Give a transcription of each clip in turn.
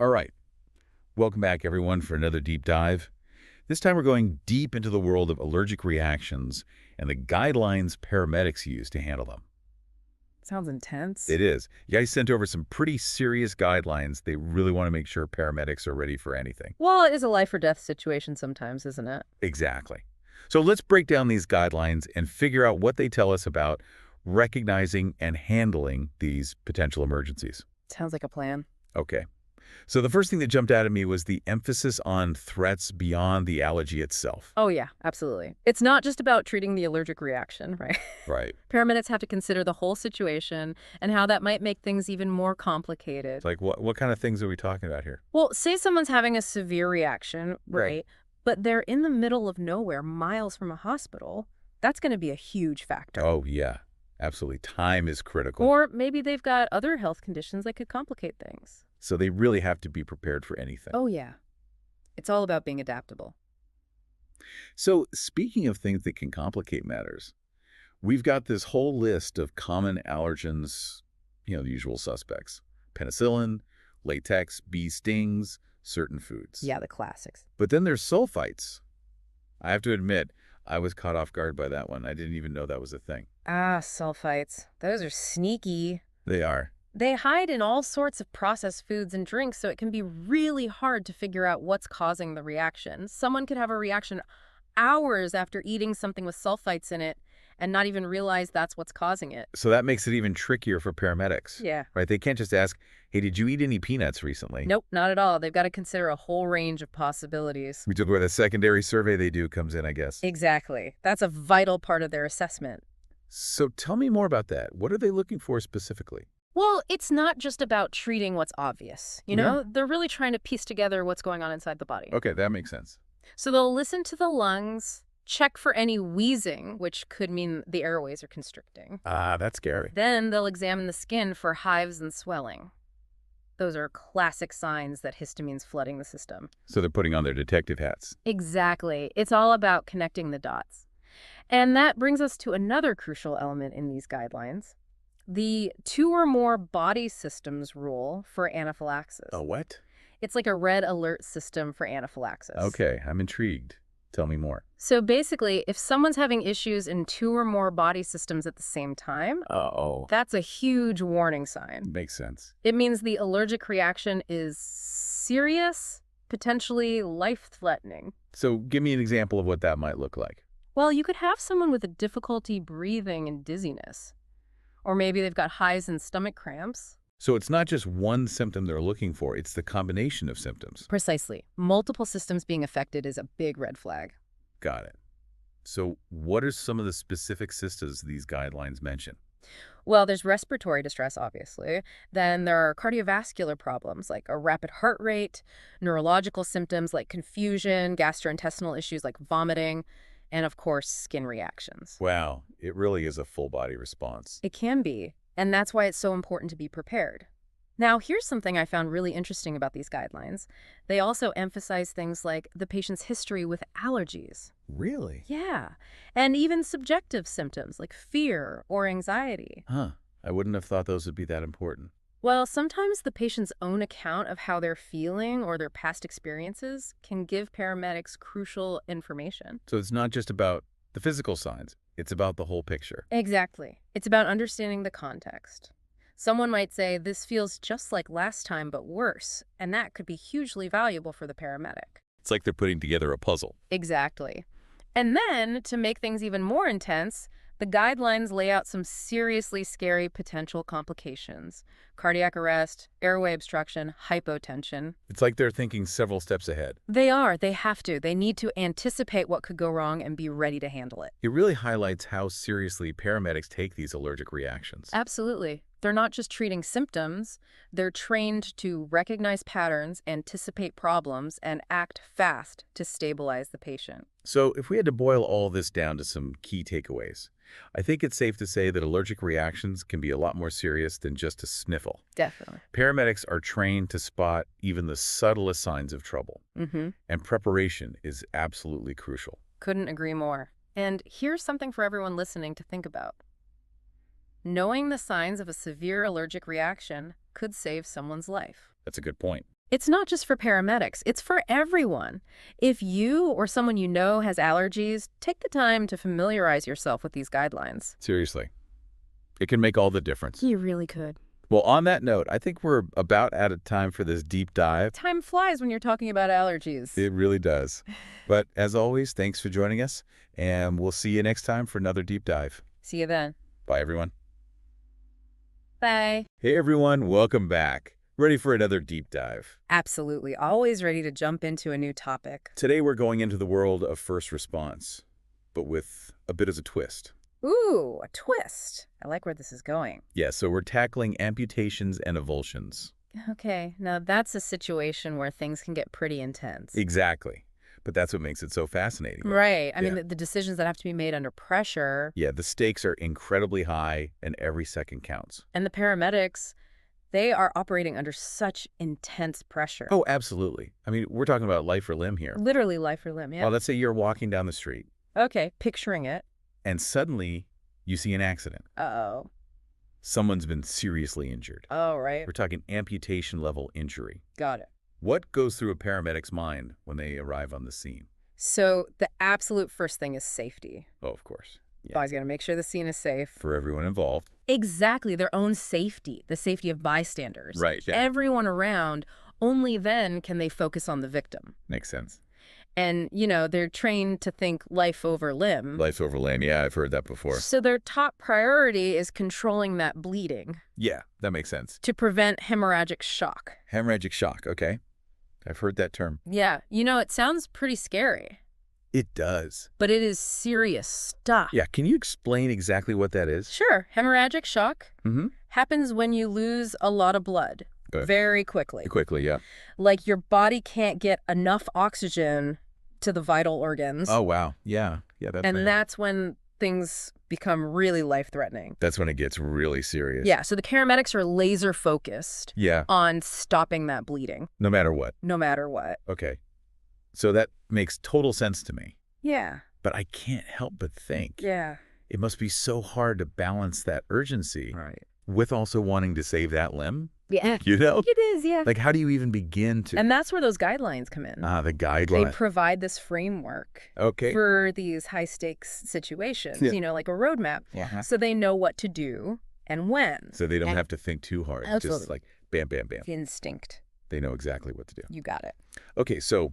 All right. Welcome back, everyone, for another deep dive. This time we're going deep into the world of allergic reactions and the guidelines paramedics use to handle them. Sounds intense. It is. You guys sent over some pretty serious guidelines. They really want to make sure paramedics are ready for anything. Well, it is a life or death situation sometimes, isn't it? Exactly. So let's break down these guidelines and figure out what they tell us about recognizing and handling these potential emergencies. Sounds like a plan. Okay. So the first thing that jumped out at me was the emphasis on threats beyond the allergy itself. Oh, yeah, absolutely. It's not just about treating the allergic reaction, right? Right. Paramedics have to consider the whole situation and how that might make things even more complicated. It's like, what kind of things are we talking about here? Well, say someone's having a severe reaction, Yeah. right? But they're in the middle of nowhere, miles from a hospital. That's going to be a huge factor. Oh, yeah. Absolutely. Time is critical. Or maybe they've got other health conditions that could complicate things. So they really have to be prepared for anything. Oh, yeah. It's all about being adaptable. So speaking of things that can complicate matters, we've got this whole list of common allergens, the usual suspects. Penicillin, latex, bee stings, certain foods. Yeah, the classics. But then there's sulfites. I have to admit, I was caught off guard by that one. I didn't even know that was a thing. Ah, sulfites. Those are sneaky. They are. They hide in all sorts of processed foods and drinks, so it can be really hard to figure out what's causing the reaction. Someone could have a reaction hours after eating something with sulfites in it and not even realize that's what's causing it. So that makes it even trickier for paramedics. Yeah. Right? They can't just ask, hey, did you eat any peanuts recently? Nope, not at all. They've got to consider a whole range of possibilities. Which is where the secondary survey they do comes in, I guess. Exactly. That's a vital part of their assessment. So tell me more about that. What are they looking for specifically? Well, it's not just about treating what's obvious. You Yeah. know, they're really trying to piece together what's going on inside the body. Okay, that makes sense. So they'll listen to the lungs, check for any wheezing, which could mean the airways are constricting. Ah, that's scary. Then they'll examine the skin for hives and swelling. Those are classic signs that histamine's flooding the system. So they're putting on their detective hats. Exactly. It's all about connecting the dots. And that brings us to another crucial element in these guidelines, the 2 or more body systems rule for anaphylaxis. A what? It's like a red alert system for anaphylaxis. Okay, I'm intrigued. Tell me more. So basically, if someone's having issues in 2 or more body systems at the same time, Uh-oh. that's a huge warning sign. Makes sense. It means the allergic reaction is serious, potentially life-threatening. So give me an example of what that might look like. Well, you could have someone with a difficulty breathing and dizziness. Or maybe they've got hives and stomach cramps. So it's not just one symptom they're looking for, it's the combination of symptoms. Precisely. Multiple systems being affected is a big red flag. Got it. So what are some of the specific symptoms these guidelines mention? Well, there's respiratory distress, obviously. Then there are cardiovascular problems like a rapid heart rate, neurological symptoms like confusion, gastrointestinal issues like vomiting, and of course, skin reactions. Wow, it really is a full body response. It can be, and that's why it's so important to be prepared. Now, here's something I found really interesting about these guidelines. They also emphasize things like the patient's history with allergies. Really? Yeah, and even subjective symptoms like fear or anxiety. Huh. I wouldn't have thought those would be that important. Well, sometimes the patient's own account of how they're feeling or their past experiences can give paramedics crucial information. So it's not just about the physical signs, it's about the whole picture. Exactly. It's about understanding the context. Someone might say, this feels just like last time, but worse, and that could be hugely valuable for the paramedic. It's like they're putting together a puzzle. Exactly. And then, to make things even more intense, the guidelines lay out some seriously scary potential complications: cardiac arrest, airway obstruction, hypotension. It's like they're thinking several steps ahead. They are. They have to. They need to anticipate what could go wrong and be ready to handle it. It really highlights how seriously paramedics take these allergic reactions. Absolutely. They're not just treating symptoms. They're trained to recognize patterns, anticipate problems, and act fast to stabilize the patient. So if we had to boil all this down to some key takeaways, I think it's safe to say that allergic reactions can be a lot more serious than just a sniffle. Definitely. Paramedics are trained to spot even the subtlest signs of trouble, and preparation is absolutely crucial. Couldn't agree more. And here's something for everyone listening to think about. Knowing the signs of a severe allergic reaction could save someone's life. That's a good point. It's not just for paramedics, it's for everyone. If you or someone you know has allergies, take the time to familiarize yourself with these guidelines. Seriously. It can make all the difference. You really could. Well, on that note, I think we're about out of time for this deep dive. Time flies when you're talking about allergies. It really does. But as always, thanks for joining us, and we'll see you next time for another deep dive. See you then. Bye, everyone. Bye. Hey, everyone. Welcome back. Ready for another deep dive. Absolutely. Always ready to jump into a new topic. Today, we're going into the world of first response, but with a bit of a twist. Ooh, a twist. I like where this is going. Yeah, so we're tackling amputations and avulsions. Okay, now that's a situation where things can get pretty intense. Exactly. But that's what makes it so fascinating. Right. I mean, Yeah. the decisions that have to be made under pressure, Yeah, the stakes are incredibly high, and every second counts. and the paramedics, they are operating under such intense pressure. Oh, absolutely. I mean, we're talking about life or limb here. Literally life or limb, yeah. Well, let's say you're walking down the street, Okay, picturing it. and suddenly you see an accident. Uh-oh. Someone's been seriously injured. Oh, right. We're talking amputation-level injury. Got it. What goes through a paramedic's mind when they arrive on the scene? So the absolute first thing is safety. Oh, of course. Yeah. Always got to make sure the scene is safe. For everyone involved. Exactly, their own safety, the safety of bystanders. Right, yeah. Everyone around, only then can they focus on the victim. Makes sense. And, they're trained to think life over limb. Life over limb. Yeah, I've heard that before. So their top priority is controlling that bleeding Yeah, that makes sense. to prevent hemorrhagic shock. Hemorrhagic shock. Okay. I've heard that term. Yeah, it sounds pretty scary, It does. but it is serious stuff. Yeah, can you explain exactly what that is? Sure, hemorrhagic shock Mm-hmm. happens when you lose a lot of blood Okay. very quickly. Quickly, yeah. Like your body can't get enough oxygen to the vital organs. Oh, wow. Yeah. Yeah, that's and bad. that's when things become really life-threatening. That's when it gets really serious. Yeah, so the paramedics are laser focused Yeah, on stopping that bleeding, no matter what. no matter what. Okay. So that makes total sense to me. Yeah. But I can't help but think Yeah. it must be so hard to balance that urgency Right. with also wanting to save that limb. Yeah. You know? It is, yeah. Like, how do you even begin to... And that's where those guidelines come in. the They guideline. provide this framework Okay. for these high-stakes situations, Yeah. like a roadmap, Uh-huh. so they know what to do and when. So they don't And- have to think too hard. Absolutely. Just like, bam, bam, bam. Instinct. They know exactly what to do. You got it. Okay, so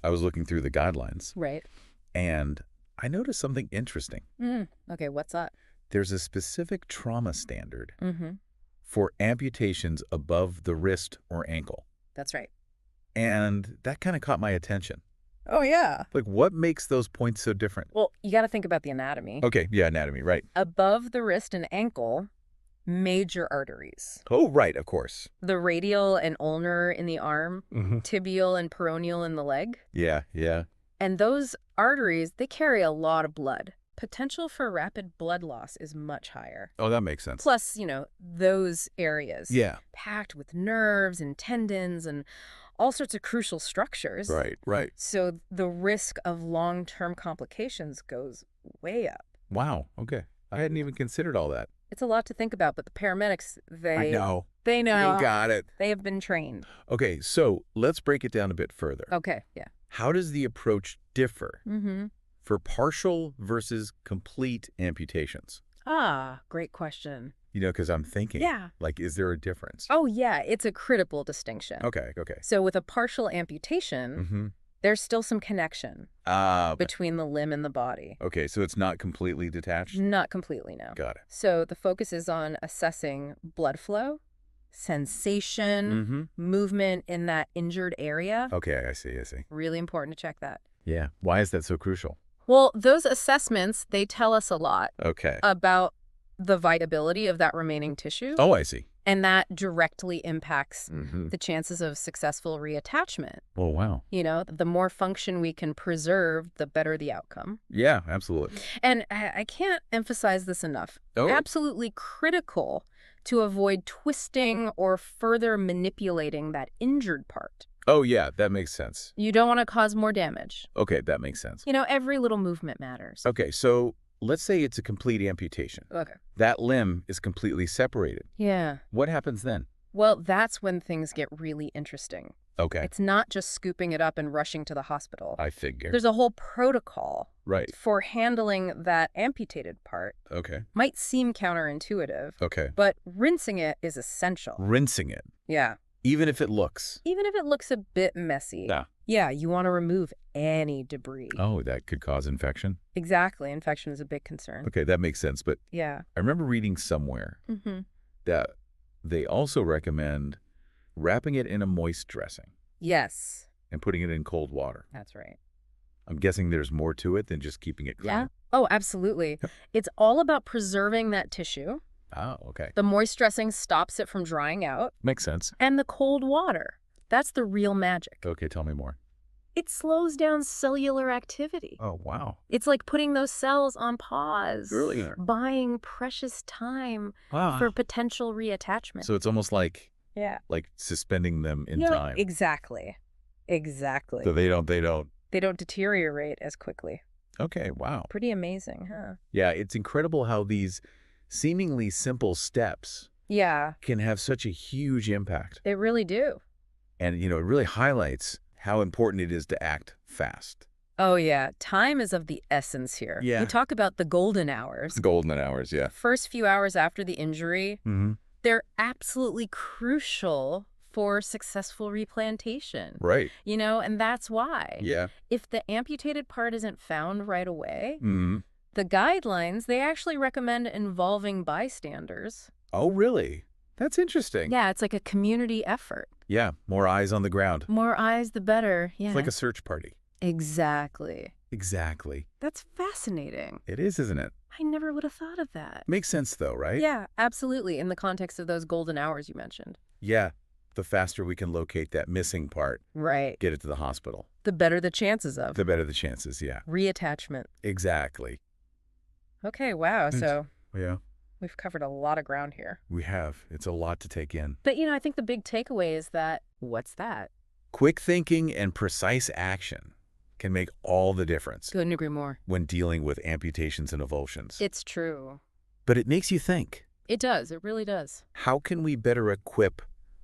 I was looking through the guidelines, Right. and I noticed something interesting. Okay, what's that? There's a specific trauma standard Mm-hmm. for amputations above the wrist or ankle. That's right. And that kind of caught my attention. Oh, yeah. Like, what makes those points so different? Well, you got to think about the anatomy. Okay, yeah, anatomy, right. Above the wrist and ankle, major arteries. Oh, right, of course. The radial and ulnar in the arm, Mm-hmm. tibial and peroneal in the leg. Yeah, yeah. And those arteries, they carry a lot of blood. Potential for rapid blood loss is much higher. Oh, that makes sense. Plus, those areas Yeah, packed with nerves and tendons and all sorts of crucial structures. right, right. So the risk of long-term complications goes way up. Wow, okay. I hadn't even considered all that. It's a lot to think about, but the paramedics, I know. They know. You got it. They have been trained. Okay, so let's break it down a bit further. Okay, yeah. How does the approach differ Mm-hmm. for partial versus complete amputations? Ah, great question. Because I'm thinking, Yeah. like, is there a difference? Oh, yeah, it's a critical distinction. Okay, okay. So with a partial amputation, Mm-hmm. there's still some connection Okay. between the limb and the body. Okay, so it's not completely detached? Not completely, no. Got it. So the focus is on assessing blood flow, sensation, Mm-hmm. movement in that injured area. Okay, I see, I see. Really important to check that. Yeah. Why is that so crucial? Well, those assessments, they tell us a lot Okay. about the viability of that remaining tissue, Oh, I see. and that directly impacts Mm-hmm. the chances of successful reattachment. Oh, wow. The more function we can preserve, the better the outcome. Yeah, absolutely. And I can't emphasize this enough. Oh, Absolutely critical to avoid twisting or further manipulating that injured part. oh, yeah, that makes sense. You don't want to cause more damage. Okay, that makes sense. Every little movement matters. Okay, so let's say it's a complete amputation. Okay. That limb is completely separated. Yeah. What happens then? Well, that's when things get really interesting. Okay. It's not just scooping it up and rushing to the hospital. I figure. There's a whole protocol Right. for handling that amputated part. Okay. Might seem counterintuitive, Okay. but rinsing it is essential. Rinsing it, Yeah. even if it looks. Even if it looks a bit messy. Yeah. Yeah, you want to remove any debris. Oh, that could cause infection? Exactly. Infection is a big concern. Okay, that makes sense. But Yeah. I remember reading somewhere Mm-hmm. that they also recommend wrapping it in a moist dressing Yes, and putting it in cold water. that's right. I'm guessing there's more to it than just keeping it Yeah. clean. Oh, absolutely. It's all about preserving that tissue. Oh, okay. The moist dressing stops it from drying out. Makes sense. And the cold water. That's the real magic. Okay, tell me more. It slows down cellular activity. Oh, wow. It's like putting those cells on pause. Really? Buying precious time Wow. for potential reattachment. So it's almost like yeah. suspending them in Yeah, time. exactly. Exactly. So they don't. They don't deteriorate as quickly. Okay, wow. Pretty amazing, huh? Yeah, it's incredible how these seemingly simple steps Yeah, can have such a huge impact. they really do. And, it really highlights how important it is to act fast. Oh, yeah. Time is of the essence here. Yeah. We talk about the golden hours. Golden hours, yeah. First few hours after the injury, Mm-hmm. they're absolutely crucial for successful replantation. Right. And that's why. Yeah. If the amputated part isn't found right away, Mm-hmm. the guidelines, they actually recommend involving bystanders. Oh, really? That's interesting. Yeah, it's like a community effort. Yeah, more eyes on the ground. More eyes, the better. Yeah. It's like a search party. Exactly. Exactly. That's fascinating. It is, isn't it? I never would have thought of that. Makes sense, though, right? Yeah, absolutely. In the context of those golden hours you mentioned. Yeah. The faster we can locate that missing part, Right. get it to the hospital, The better the chances of the better the chances. Yeah. reattachment. Exactly. Okay, wow. Thanks. So Yeah, we've covered a lot of ground here. we have. It's a lot to take in. But, I think the big takeaway is that, what's that? Quick thinking and precise action can make all the difference Couldn't agree more. when dealing with amputations and avulsions. It's true. But it makes you think, It does. It really does. how can we better equip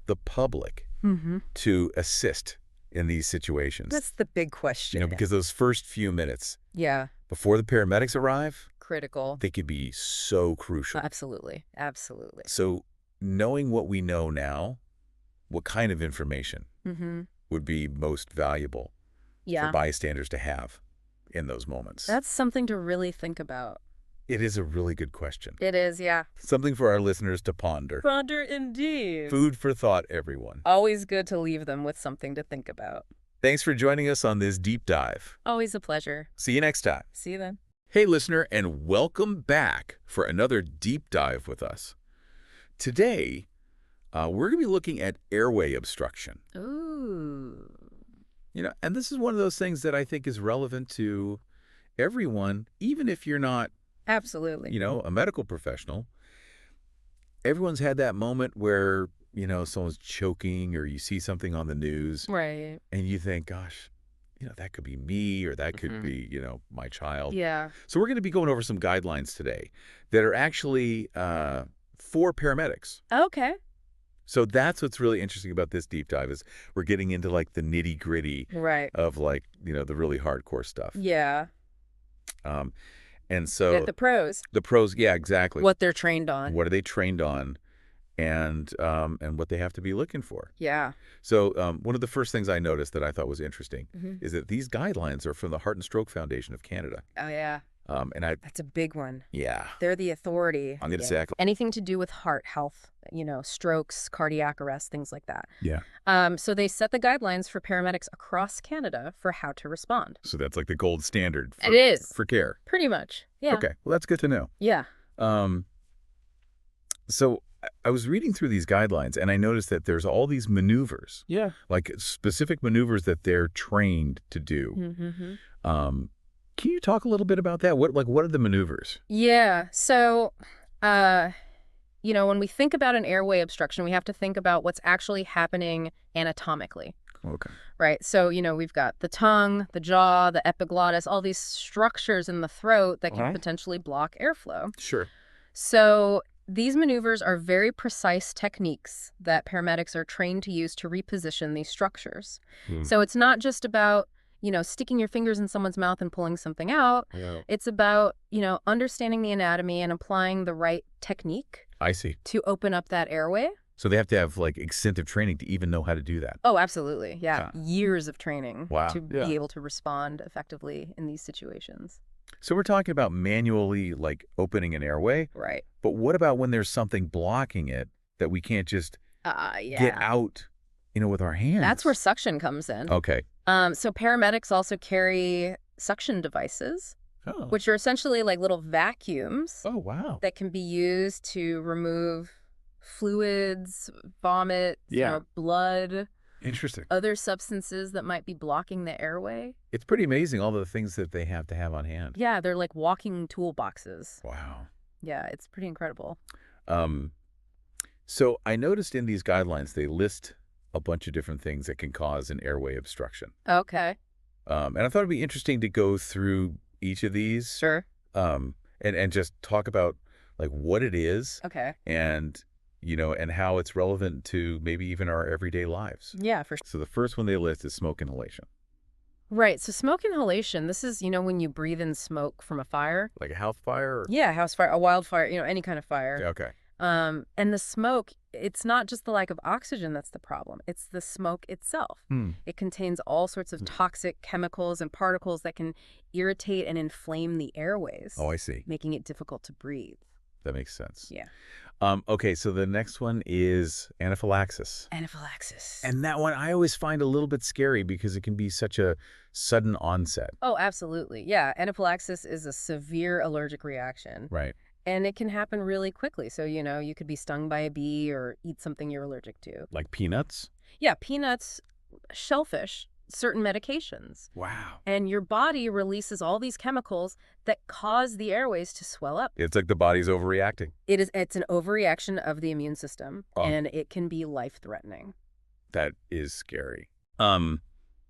the public Mm-hmm. to assist in these situations? That's the big question. because those first few minutes Yeah, before the paramedics arrive, critical. they could be so crucial. Absolutely. Absolutely. So knowing what we know now, what kind of information Mm-hmm. would be most valuable Yeah. for bystanders to have in those moments? That's something to really think about. It is a really good question. It is, yeah. Something for our listeners to ponder. Ponder indeed. Food for thought, everyone. Always good to leave them with something to think about. Thanks for joining us on this deep dive. Always a pleasure. See you next time. See you then. Hey, listener, and welcome back for another deep dive with us. Today, we're going to be looking at airway obstruction. Ooh. And this is one of those things that I think is relevant to everyone, even if you're not, Absolutely. a medical professional. Everyone's had that moment where, someone's choking or you see something on the news Right. and you think, gosh, that could be me or that could be, my child. Yeah. So we're going to be going over some guidelines today that are actually for paramedics. Okay. So that's what's really interesting about this deep dive is we're getting into like the nitty gritty Right. of like, the really hardcore stuff. Yeah. And so The pros. the pros, yeah, exactly. What they're trained on. What are they trained on and what they have to be looking for. Yeah. So one of the first things I noticed that I thought was interesting Mm-hmm. is that these guidelines are from the Heart and Stroke Foundation of Canada. Oh, yeah. That's a big one. Yeah. They're the authority. I'm going to say, Anything to do with heart health, strokes, cardiac arrest, things like that. yeah. So they set the guidelines for paramedics across Canada for how to respond. So that's like the gold standard It is. for care. Pretty much. Yeah. Okay. Well, that's good to know. Yeah. So I was reading through these guidelines and I noticed that there's all these maneuvers, Yeah. like specific maneuvers that they're trained to do. Mm-hmm. Can you talk a little bit about that? What are the maneuvers? Yeah. So, when we think about an airway obstruction, we have to think about what's actually happening anatomically, Okay. right? So, we've got the tongue, the jaw, the epiglottis, all these structures in the throat that can potentially block airflow. Sure. So These maneuvers are very precise techniques that paramedics are trained to use to reposition these structures. Hmm. So it's not just about, sticking your fingers in someone's mouth and pulling something out. Yeah. It's about, understanding the anatomy and applying the right technique I see. to open up that airway. So they have to have like extensive training to even know how to do that. Oh, absolutely. Yeah. Huh. Years of training Wow. to be able to respond effectively in these situations. So we're talking about manually like opening an airway, Right. but what about when there's something blocking it that we can't just Yeah. get out, with our hands? That's where suction comes in. Okay. So paramedics also carry suction devices, Oh. which are essentially like little vacuums Oh, wow. that can be used to remove fluids, vomit, blood, Interesting. other substances that might be blocking the airway. It's pretty amazing all the things that they have to have on hand. Yeah, they're like walking toolboxes. Wow. Yeah, it's pretty incredible. So I noticed in these guidelines, they list a bunch of different things that can cause an airway obstruction. Okay. And I thought it'd be interesting to go through each of these. Sure. And just talk about like what it is Okay. and, and how it's relevant to maybe even our everyday lives. Yeah, for sure. So the first one they list is smoke inhalation. Right. So smoke inhalation, this is, when you breathe in smoke from a fire. Like a house fire? Or... Yeah, house fire, a wildfire, any kind of fire. Okay. And the smoke, it's not just the lack of oxygen that's the problem. It's the smoke itself. It contains all sorts of toxic chemicals and particles that can irritate and inflame the airways. Oh, I see. Making it difficult to breathe. That makes sense. Yeah. Okay, so the next one is anaphylaxis. Anaphylaxis. And that one I always find a little bit scary because it can be such a sudden onset. Oh, absolutely. Yeah, anaphylaxis is a severe allergic reaction. Right. And it can happen really quickly. So, you could be stung by a bee or eat something you're allergic to. Like peanuts? Yeah, peanuts, shellfish, certain medications. Wow. And your body releases all these chemicals that cause the airways to swell up. It's like the body's overreacting. It's an overreaction of the immune system, Oh. and it can be life-threatening. That is scary.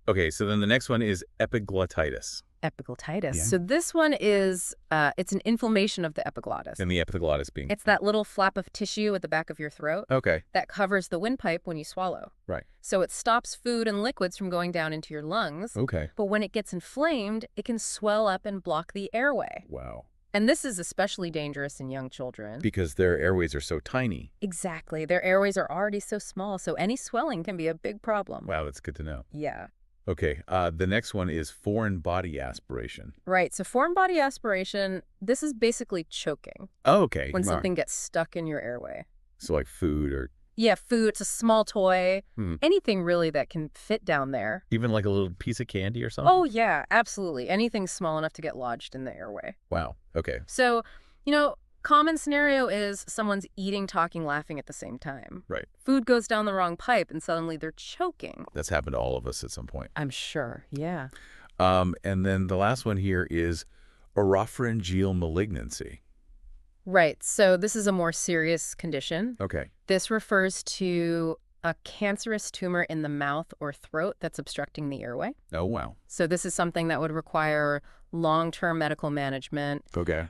Okay, so then the next one is epiglottitis. Epiglottitis. Yeah. So this one is, it's an inflammation of the epiglottis. And the epiglottis being... It's that little flap of tissue at the back of your throat Okay. that covers the windpipe when you swallow. Right. So it stops food and liquids from going down into your lungs. Okay. But when it gets inflamed, it can swell up and block the airway. Wow. And this is especially dangerous in young children. Because their airways are so tiny. Exactly. Their airways are already so small, so any swelling can be a big problem. Wow, that's good to know. Yeah. Okay, the next one is foreign body aspiration. Right. So foreign body aspiration, this is basically choking. Oh, okay. When All right. something gets stuck in your airway. So like food or Yeah, food, it's a small toy, Hmm. anything really that can fit down there. even like a little piece of candy or something? Oh, yeah, absolutely. Anything small enough to get lodged in the airway. Wow. Okay. So, common scenario is someone's eating, talking, laughing at the same time. Right. Food goes down the wrong pipe and suddenly they're choking. That's happened to all of us at some point. I'm sure, yeah. And then the last one here is oropharyngeal malignancy. Right, so this is a more serious condition. Okay. This refers to a cancerous tumor in the mouth or throat that's obstructing the airway. Oh, wow. So this is something that would require long-term medical management, Okay.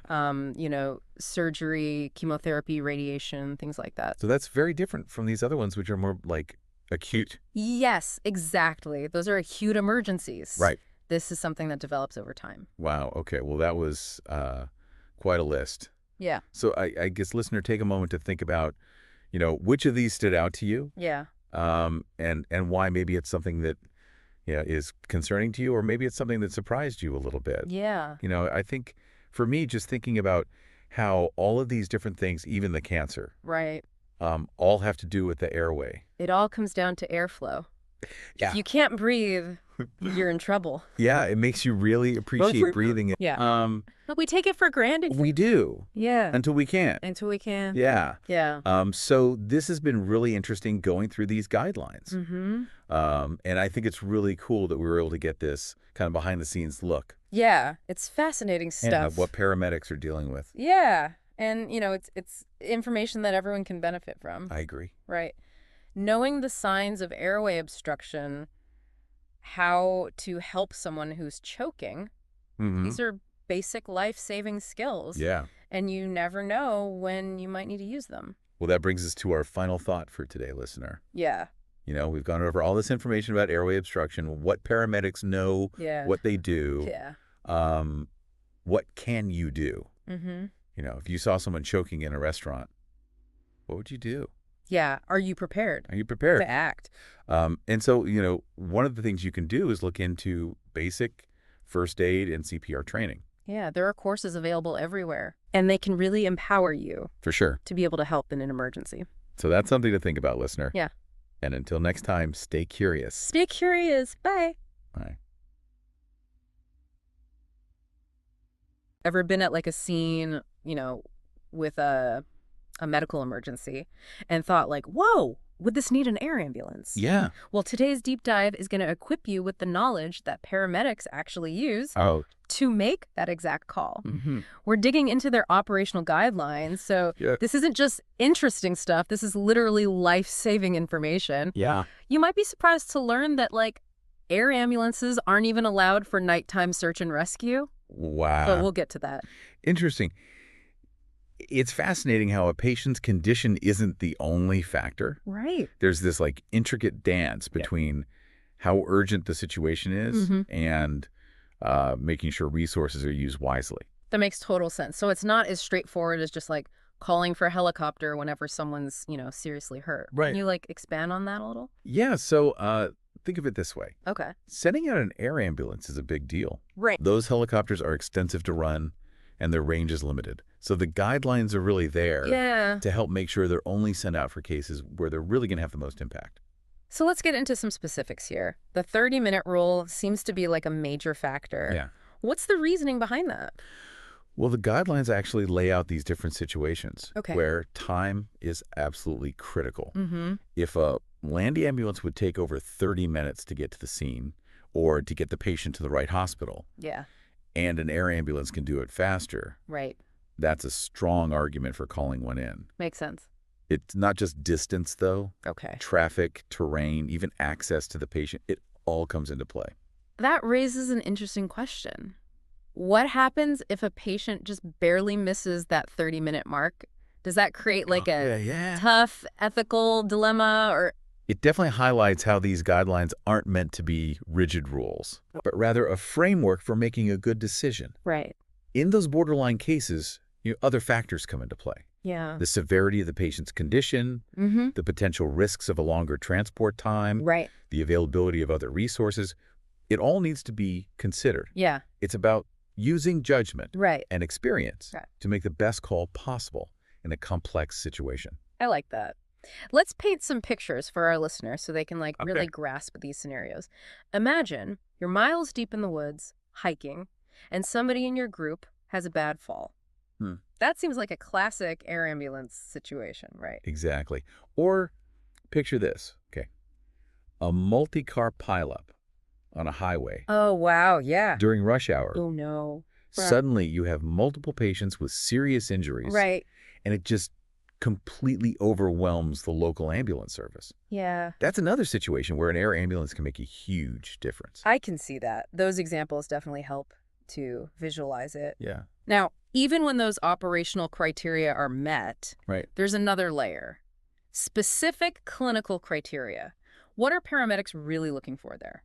surgery, chemotherapy, radiation, things like that. So that's very different from these other ones, which are more like acute. Yes, exactly. Those are acute emergencies. Right. This is something that develops over time. Wow. Okay. Well, that was quite a list. Yeah. So I guess, listener, take a moment to think about, which of these stood out to you, Yeah. and why maybe it's something that is concerning to you, or maybe it's something that surprised you a little bit. Yeah. I think for me, just thinking about how all of these different things, even the cancer, Right. all have to do with the airway. It all comes down to airflow. Yeah. If you can't breathe, you're in trouble. Yeah, it makes you really appreciate breathing. Yeah. But we take it for granted. We do Yeah. until we can't. Until we can. Yeah. Yeah. So this has been really interesting going through these guidelines. Mm-hmm. And I think it's really cool that we were able to get this kind of behind the scenes look Yeah. It's fascinating at stuff. what paramedics are dealing with. Yeah. And, it's information that everyone can benefit from. I agree. Right. Knowing the signs of airway obstruction, how to help someone who's choking, Mm-hmm. these are basic life-saving skills. Yeah. and you never know when you might need to use them. Well, that brings us to our final thought for today, listener. Yeah. We've gone over all this information about airway obstruction, what paramedics know, Yeah. what they do. Yeah. What can you do? Mm-hmm. If you saw someone choking in a restaurant, what would you do? Yeah. Are you prepared Are you prepared? to act? And so, one of the things you can do is look into basic first aid and CPR training. Yeah, there are courses available everywhere, and they can really empower you For sure. to be able to help in an emergency. So that's something to think about, listener. Yeah. And until next time, stay curious. Stay curious. Bye. Bye. Ever been at like a scene, with a medical emergency and thought like, whoa, would this need an air ambulance? Yeah. Well, today's deep dive is going to equip you with the knowledge that paramedics actually use Oh. to make that exact call. Mm-hmm. We're digging into their operational guidelines, so Yeah. this isn't just interesting stuff. This is literally life-saving information. Yeah. You might be surprised to learn that, air ambulances aren't even allowed for nighttime search and rescue, Wow. but we'll get to that. Interesting. It's fascinating how a patient's condition isn't the only factor. Right. There's this intricate dance between how urgent the situation is and making sure resources are used wisely. That makes total sense. So it's not as straightforward as just, calling for a helicopter whenever someone's, seriously hurt. Right. Can you, expand on that a little? Yeah, so think of it this way. Okay. Sending out an air ambulance is a big deal. Right. Those helicopters are extensive to run, and their range is limited. So the guidelines are really there to help make sure they're only sent out for cases where they're really going to have the most impact. So let's get into some specifics here. The 30-minute rule seems to be a major factor. Yeah. What's the reasoning behind that? Well, the guidelines actually lay out these different situations where time is absolutely critical. Mm-hmm. If a land ambulance would take over 30 minutes to get to the scene or to get the patient to the right hospital, and an air ambulance can do it faster, right, that's a strong argument for calling one in. Makes sense. It's not just distance, though. Okay. Traffic, terrain, even access to the patient, it all comes into play. That raises an interesting question. What happens if a patient just barely misses that 30-minute mark? Does that create a tough ethical dilemma or... It definitely highlights how these guidelines aren't meant to be rigid rules, but rather a framework for making a good decision. Right. In those borderline cases, other factors come into play. Yeah. The severity of the patient's condition, the potential risks of a longer transport time, Right. the availability of other resources. It all needs to be considered. Yeah. It's about using judgment Right. and experience Right. to make the best call possible in a complex situation. I like that. Let's paint some pictures for our listeners so they can really grasp these scenarios. Imagine you're miles deep in the woods, hiking, and somebody in your group has a bad fall. That seems like a classic air ambulance situation, right? Exactly. Or picture this, a multi-car pileup on a highway. Oh, wow, yeah. During rush hour. Oh, no. Suddenly you have multiple patients with serious injuries. Right. And it just completely overwhelms the local ambulance service. Yeah. That's another situation where an air ambulance can make a huge difference. I can see that. Those examples definitely help to visualize it. Yeah. Now, even when those operational criteria are met, there's another layer. Specific clinical criteria. What are paramedics really looking for there?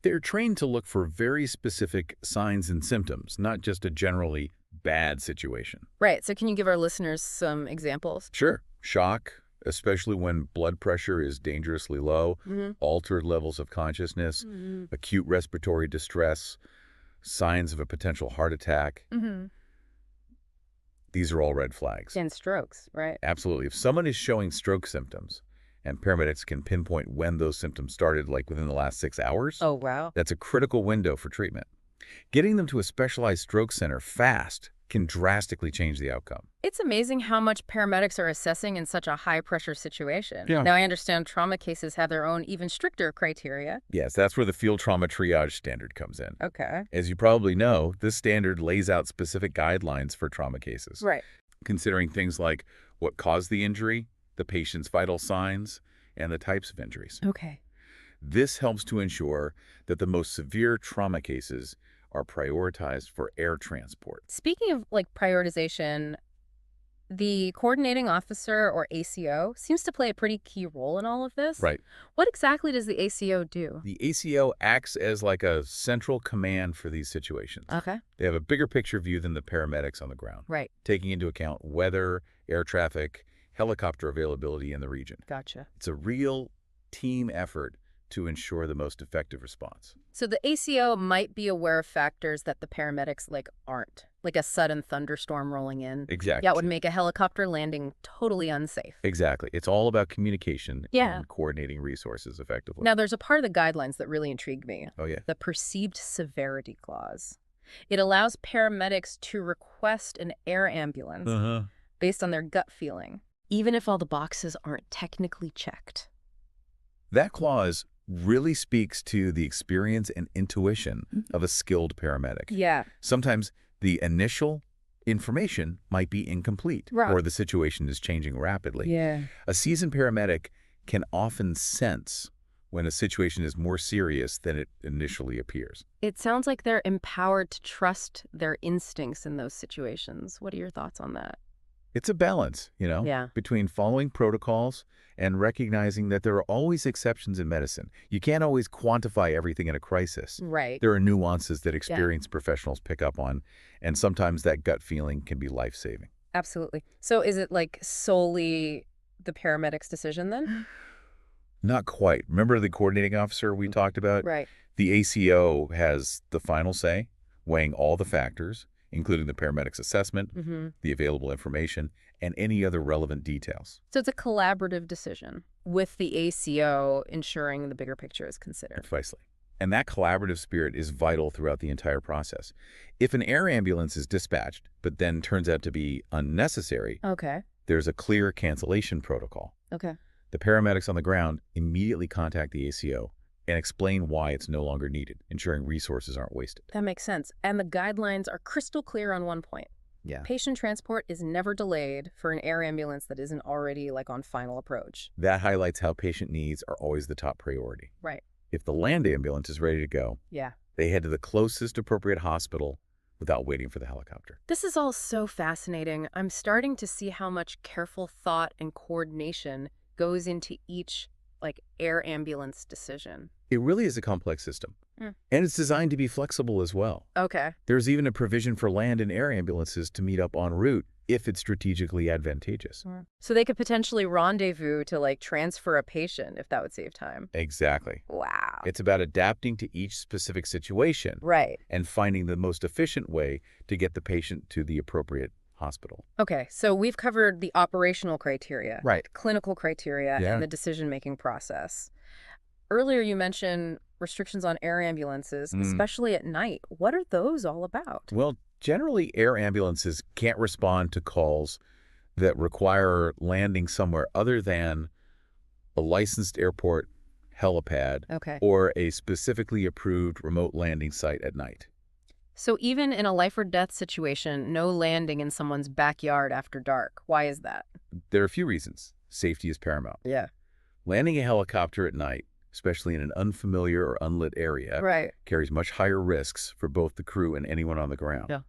They're trained to look for very specific signs and symptoms, not just a generally bad situation. Right. So can you give our listeners some examples? Sure. Shock, especially when blood pressure is dangerously low, altered levels of consciousness, acute respiratory distress, signs of a potential heart attack. These are all red flags. And strokes, right? Absolutely. If someone is showing stroke symptoms and paramedics can pinpoint when those symptoms started, within the last 6 hours, oh, wow, that's a critical window for treatment. Getting them to a specialized stroke center fast can drastically change the outcome. It's amazing how much paramedics are assessing in such a high-pressure situation. Yeah. Now, I understand trauma cases have their own even stricter criteria. Yes, that's where the field trauma triage standard comes in. Okay. As you probably know, this standard lays out specific guidelines for trauma cases. Right. Considering things like what caused the injury, the patient's vital signs, and the types of injuries. Okay. This helps to ensure that the most severe trauma cases are prioritized for air transport. Speaking of prioritization, The coordinating officer, or ACO, seems to play a pretty key role in all of this. Right. What exactly does the ACO do? The ACO acts as like a central command for these situations. Okay. They have a bigger picture view than the paramedics on the ground, Right. taking into account weather, air traffic, helicopter availability in the region. Gotcha. It's a real team effort to ensure the most effective response. So the ACO might be aware of factors that the paramedics, aren't. Like a sudden thunderstorm rolling in. Exactly. Yeah, it would make a helicopter landing totally unsafe. Exactly. It's all about communication Yeah. and coordinating resources effectively. Now, there's a part of the guidelines that really intrigued me. Oh, yeah. The perceived severity clause. It allows paramedics to request an air ambulance based on their gut feeling, even if all the boxes aren't technically checked. That clause really speaks to the experience and intuition of a skilled paramedic. Yeah. Sometimes the initial information might be incomplete, Right. or the situation is changing rapidly. Yeah. A seasoned paramedic can often sense when a situation is more serious than it initially appears. It sounds like they're empowered to trust their instincts in those situations. What are your thoughts on that? It's a balance, Yeah. between following protocols and recognizing that there are always exceptions in medicine. You can't always quantify everything in a crisis. Right. There are nuances that experienced professionals pick up on, and sometimes that gut feeling can be life-saving. Absolutely. So is it solely the paramedic's decision then? Not quite. Remember the coordinating officer we talked about? Right. The ACO has the final say, weighing all the factors, including the paramedic's assessment, the available information, and any other relevant details. So it's a collaborative decision with the ACO ensuring the bigger picture is considered. Precisely. And that collaborative spirit is vital throughout the entire process. If an air ambulance is dispatched, but then turns out to be unnecessary, Okay. there's a clear cancellation protocol. Okay. The paramedics on the ground immediately contact the ACO and explain why it's no longer needed, ensuring resources aren't wasted. That makes sense. And the guidelines are crystal clear on one point. Yeah. Patient transport is never delayed for an air ambulance that isn't already on final approach. That highlights how patient needs are always the top priority. Right. If the land ambulance is ready to go, Yeah. they head to the closest appropriate hospital without waiting for the helicopter. This is all so fascinating. I'm starting to see how much careful thought and coordination goes into each air ambulance decision. It really is a complex system. Mm. And it's designed to be flexible as well. Okay. There's even a provision for land and air ambulances to meet up en route if it's strategically advantageous. So they could potentially rendezvous to transfer a patient if that would save time. Exactly. Wow. It's about adapting to each specific situation Right. and finding the most efficient way to get the patient to the appropriate hospital. Okay, so we've covered the operational criteria, Right. clinical criteria, Yeah. and the decision-making process. Earlier you mentioned restrictions on air ambulances, especially at night. What are those all about? Well, generally, air ambulances can't respond to calls that require landing somewhere other than a licensed airport, helipad, Okay. or a specifically approved remote landing site at night. So even in a life or death situation, no landing in someone's backyard after dark. Why is that? There are a few reasons. Safety is paramount. Yeah. Landing a helicopter at night, especially in an unfamiliar or unlit area, Right. carries much higher risks for both the crew and anyone on the ground. Yeah.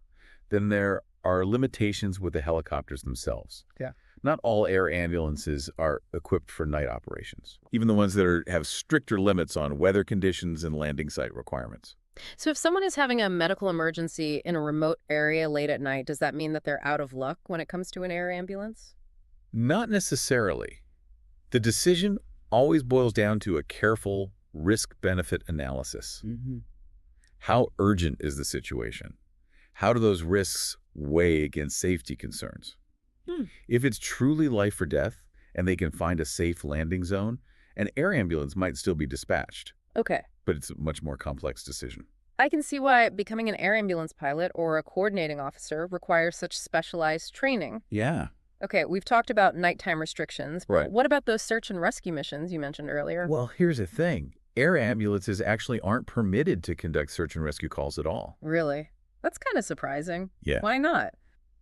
Then there are limitations with the helicopters themselves. Yeah. Not all air ambulances are equipped for night operations, even the ones that have stricter limits on weather conditions and landing site requirements. So if someone is having a medical emergency in a remote area late at night, does that mean that they're out of luck when it comes to an air ambulance? Not necessarily. The decision always boils down to a careful risk-benefit analysis. How urgent is the situation? How do those risks weigh against safety concerns? If it's truly life or death and they can find a safe landing zone, an air ambulance might still be dispatched, Okay. but it's a much more complex decision. I can see why becoming an air ambulance pilot or a coordinating officer requires such specialized training. Yeah. Okay, we've talked about nighttime restrictions, but Right. what about those search and rescue missions you mentioned earlier? Well, here's the thing. Air ambulances actually aren't permitted to conduct search and rescue calls at all. Really? That's kind of surprising. Yeah. Why not?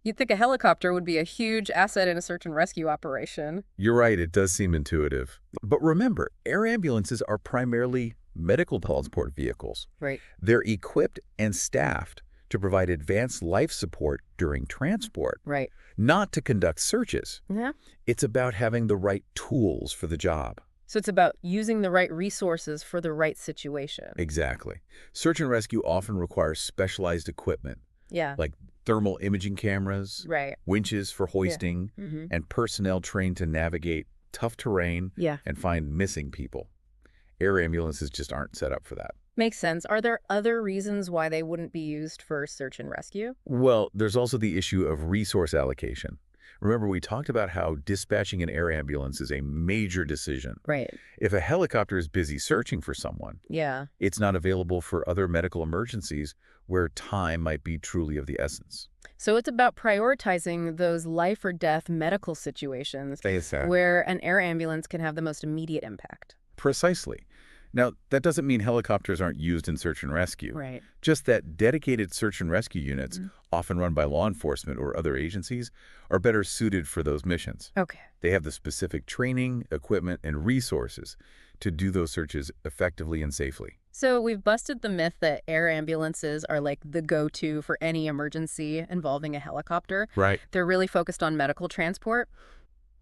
You'd think a helicopter would be a huge asset in a search and rescue operation. You're right, it does seem intuitive. But remember, air ambulances are primarily medical transport vehicles. Right. They're equipped and staffed to provide advanced life support during transport, Right. not to conduct searches. Yeah. It's about having the right tools for the job. So it's about using the right resources for the right situation. Exactly. Search and rescue often requires specialized equipment, Yeah. like thermal imaging cameras, Right. winches for hoisting, Mm-hmm. and personnel trained to navigate tough terrain Yeah. and find missing people. Air ambulances just aren't set up for that. Makes sense. Are there other reasons why they wouldn't be used for search and rescue? Well, there's also the issue of resource allocation. Remember, we talked about how dispatching an air ambulance is a major decision. Right. If a helicopter is busy searching for someone, Yeah. it's not available for other medical emergencies where time might be truly of the essence. So it's about prioritizing those life or death medical situations Exactly. where an air ambulance can have the most immediate impact. Precisely. Now, that doesn't mean helicopters aren't used in search and rescue. Right. Just that dedicated search and rescue units, often run by law enforcement or other agencies, are better suited for those missions. Okay. They have the specific training, equipment, and resources to do those searches effectively and safely. So we've busted the myth that air ambulances are like the go-to for any emergency involving a helicopter. Right. They're really focused on medical transport.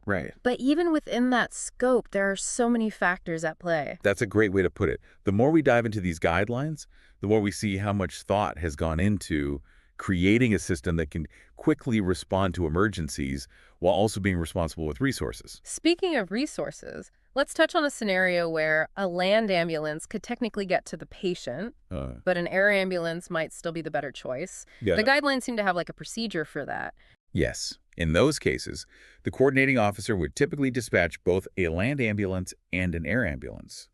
Right. But even within that scope, there are so many factors at play. That's a great way to put it. The more we dive into these guidelines, the more we see how much thought has gone into creating a system that can quickly respond to emergencies while also being responsible with resources. Speaking of resources, let's touch on a scenario where a land ambulance could technically get to the patient, but an air ambulance might still be the better choice. Yeah. The guidelines seem to have like a procedure for that. Yes. In those cases, the coordinating officer would typically dispatch both a land ambulance and an air ambulance.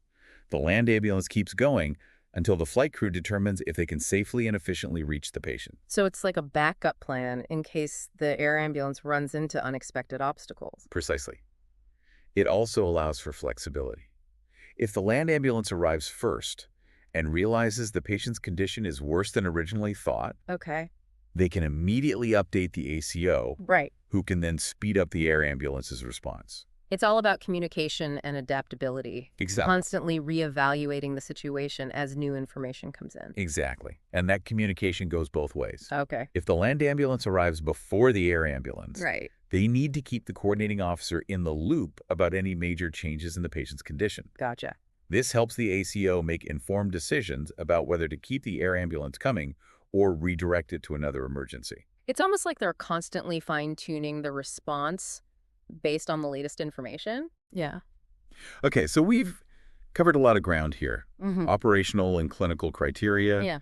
The land ambulance keeps going until the flight crew determines if they can safely and efficiently reach the patient. So it's like a backup plan in case the air ambulance runs into unexpected obstacles. Precisely. It also allows for flexibility. If the land ambulance arrives first and realizes the patient's condition is worse than originally thought, Okay. they can immediately update the ACO, Right. who can then speed up the air ambulance's response. It's all about communication and adaptability. Exactly. Constantly reevaluating the situation as new information comes in. Exactly. And that communication goes both ways. Okay. If the land ambulance arrives before the air ambulance, Right. they need to keep the coordinating officer in the loop about any major changes in the patient's condition. Gotcha. This helps the ACO make informed decisions about whether to keep the air ambulance coming or redirect it to another emergency. It's almost like they're constantly fine-tuning the response based on the latest information. Yeah. Okay, so we've covered a lot of ground here. Mm-hmm. Operational and clinical criteria, Yeah.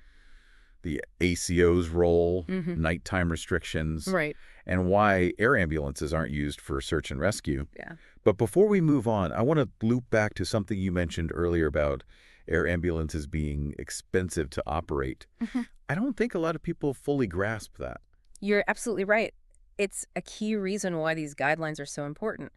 the ACO's role, Mm-hmm. nighttime restrictions, Right. and why air ambulances aren't used for search and rescue. Yeah. But before we move on, I want to loop back to something you mentioned earlier about air ambulances being expensive to operate. Mhm. I don't think a lot of people fully grasp that. You're absolutely right. It's a key reason why these guidelines are so important.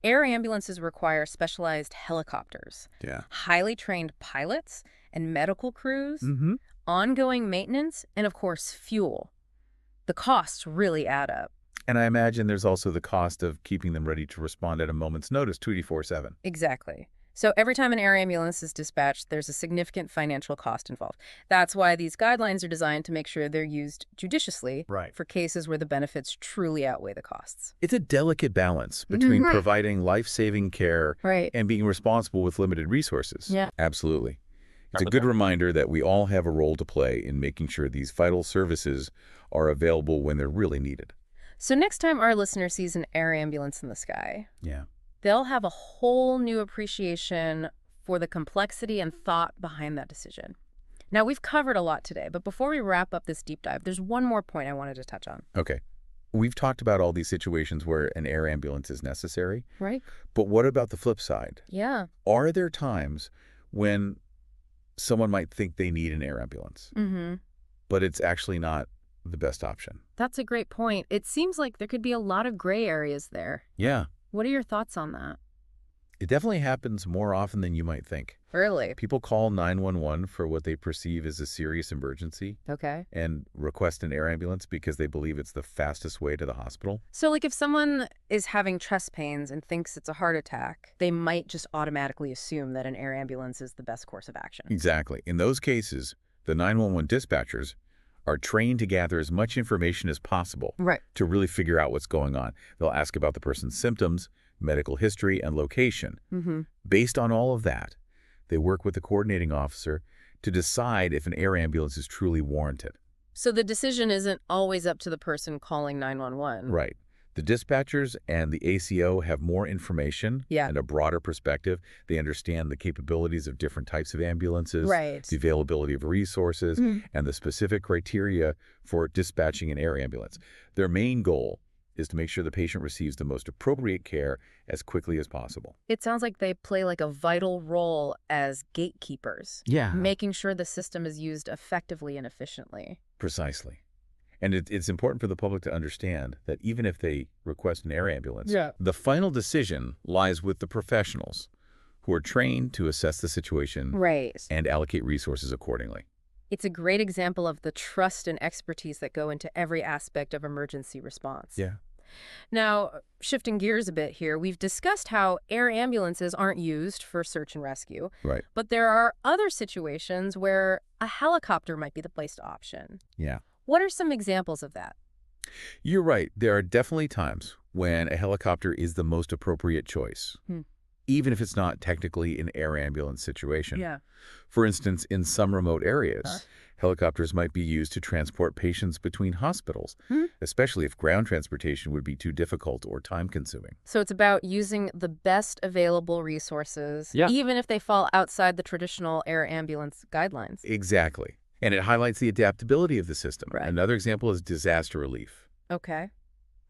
Air ambulances require specialized helicopters, Yeah. highly trained pilots and medical crews, Mm-hmm. ongoing maintenance, and of course, fuel. The costs really add up. And I imagine there's also the cost of keeping them ready to respond at a moment's notice 24/7. Exactly. So every time an air ambulance is dispatched, there's a significant financial cost involved. That's why these guidelines are designed to make sure they're used judiciously Right. for cases where the benefits truly outweigh the costs. It's a delicate balance between Right. providing life-saving care Right. and being responsible with limited resources. Yeah. Absolutely. It's a good reminder that we all have a role to play in making sure these vital services are available when they're really needed. So next time our listener sees an air ambulance in the sky, Yeah. they'll have a whole new appreciation for the complexity and thought behind that decision. Now, we've covered a lot today, but before we wrap up this deep dive, there's one more point I wanted to touch on. Okay. We've talked about all these situations where an air ambulance is necessary, Right? but what about the flip side? Yeah. Are there times when someone might think they need an air ambulance, Mm-hmm. but it's actually not the best option? That's a great point. It seems like there could be a lot of gray areas there. Yeah. What are your thoughts on that? It definitely happens more often than you might think. Really? People call 911 for what they perceive as a serious emergency Okay. and request an air ambulance because they believe it's the fastest way to the hospital. So, like, if someone is having chest pains and thinks it's a heart attack, they might just automatically assume that an air ambulance is the best course of action. Exactly. In those cases, the 911 dispatchers are trained to gather as much information as possible Right. to really figure out what's going on. They'll ask about the person's symptoms, medical history, and location. Mm-hmm. Based on all of that, they work with the coordinating officer to decide if an air ambulance is truly warranted. So the decision isn't always up to the person calling 911. Right. The dispatchers and the ACO have more information Yeah. and a broader perspective. They understand the capabilities of different types of ambulances, Right. the availability of resources, and the specific criteria for dispatching an air ambulance. Their main goal is to make sure the patient receives the most appropriate care as quickly as possible. It sounds like they play like a vital role as gatekeepers, Yeah. making sure the system is used effectively and efficiently. Precisely. And it's important for the public to understand that even if they request an air ambulance, the final decision lies with the professionals who are trained to assess the situation Right. and allocate resources accordingly. It's a great example of the trust and expertise that go into every aspect of emergency response. Yeah. Now, shifting gears a bit here, we've discussed how air ambulances aren't used for search and rescue, Right. but there are other situations where a helicopter might be the placed option. Yeah. What are some examples of that? You're right. There are definitely times when a helicopter is the most appropriate choice, even if it's not technically an air ambulance situation. For instance, in some remote areas, helicopters might be used to transport patients between hospitals, especially if ground transportation would be too difficult or time-consuming. So it's about using the best available resources, even if they fall outside the traditional air ambulance guidelines. Exactly. And it highlights the adaptability of the system. Right. Another example is disaster relief. Okay.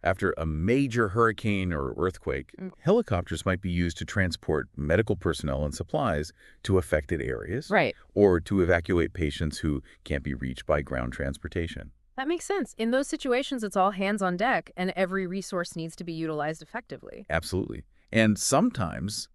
After a major hurricane or earthquake, helicopters might be used to transport medical personnel and supplies to affected areas, Right. or to evacuate patients who can't be reached by ground transportation. That makes sense. In those situations, it's all hands on deck, and every resource needs to be utilized effectively. Absolutely. And sometimes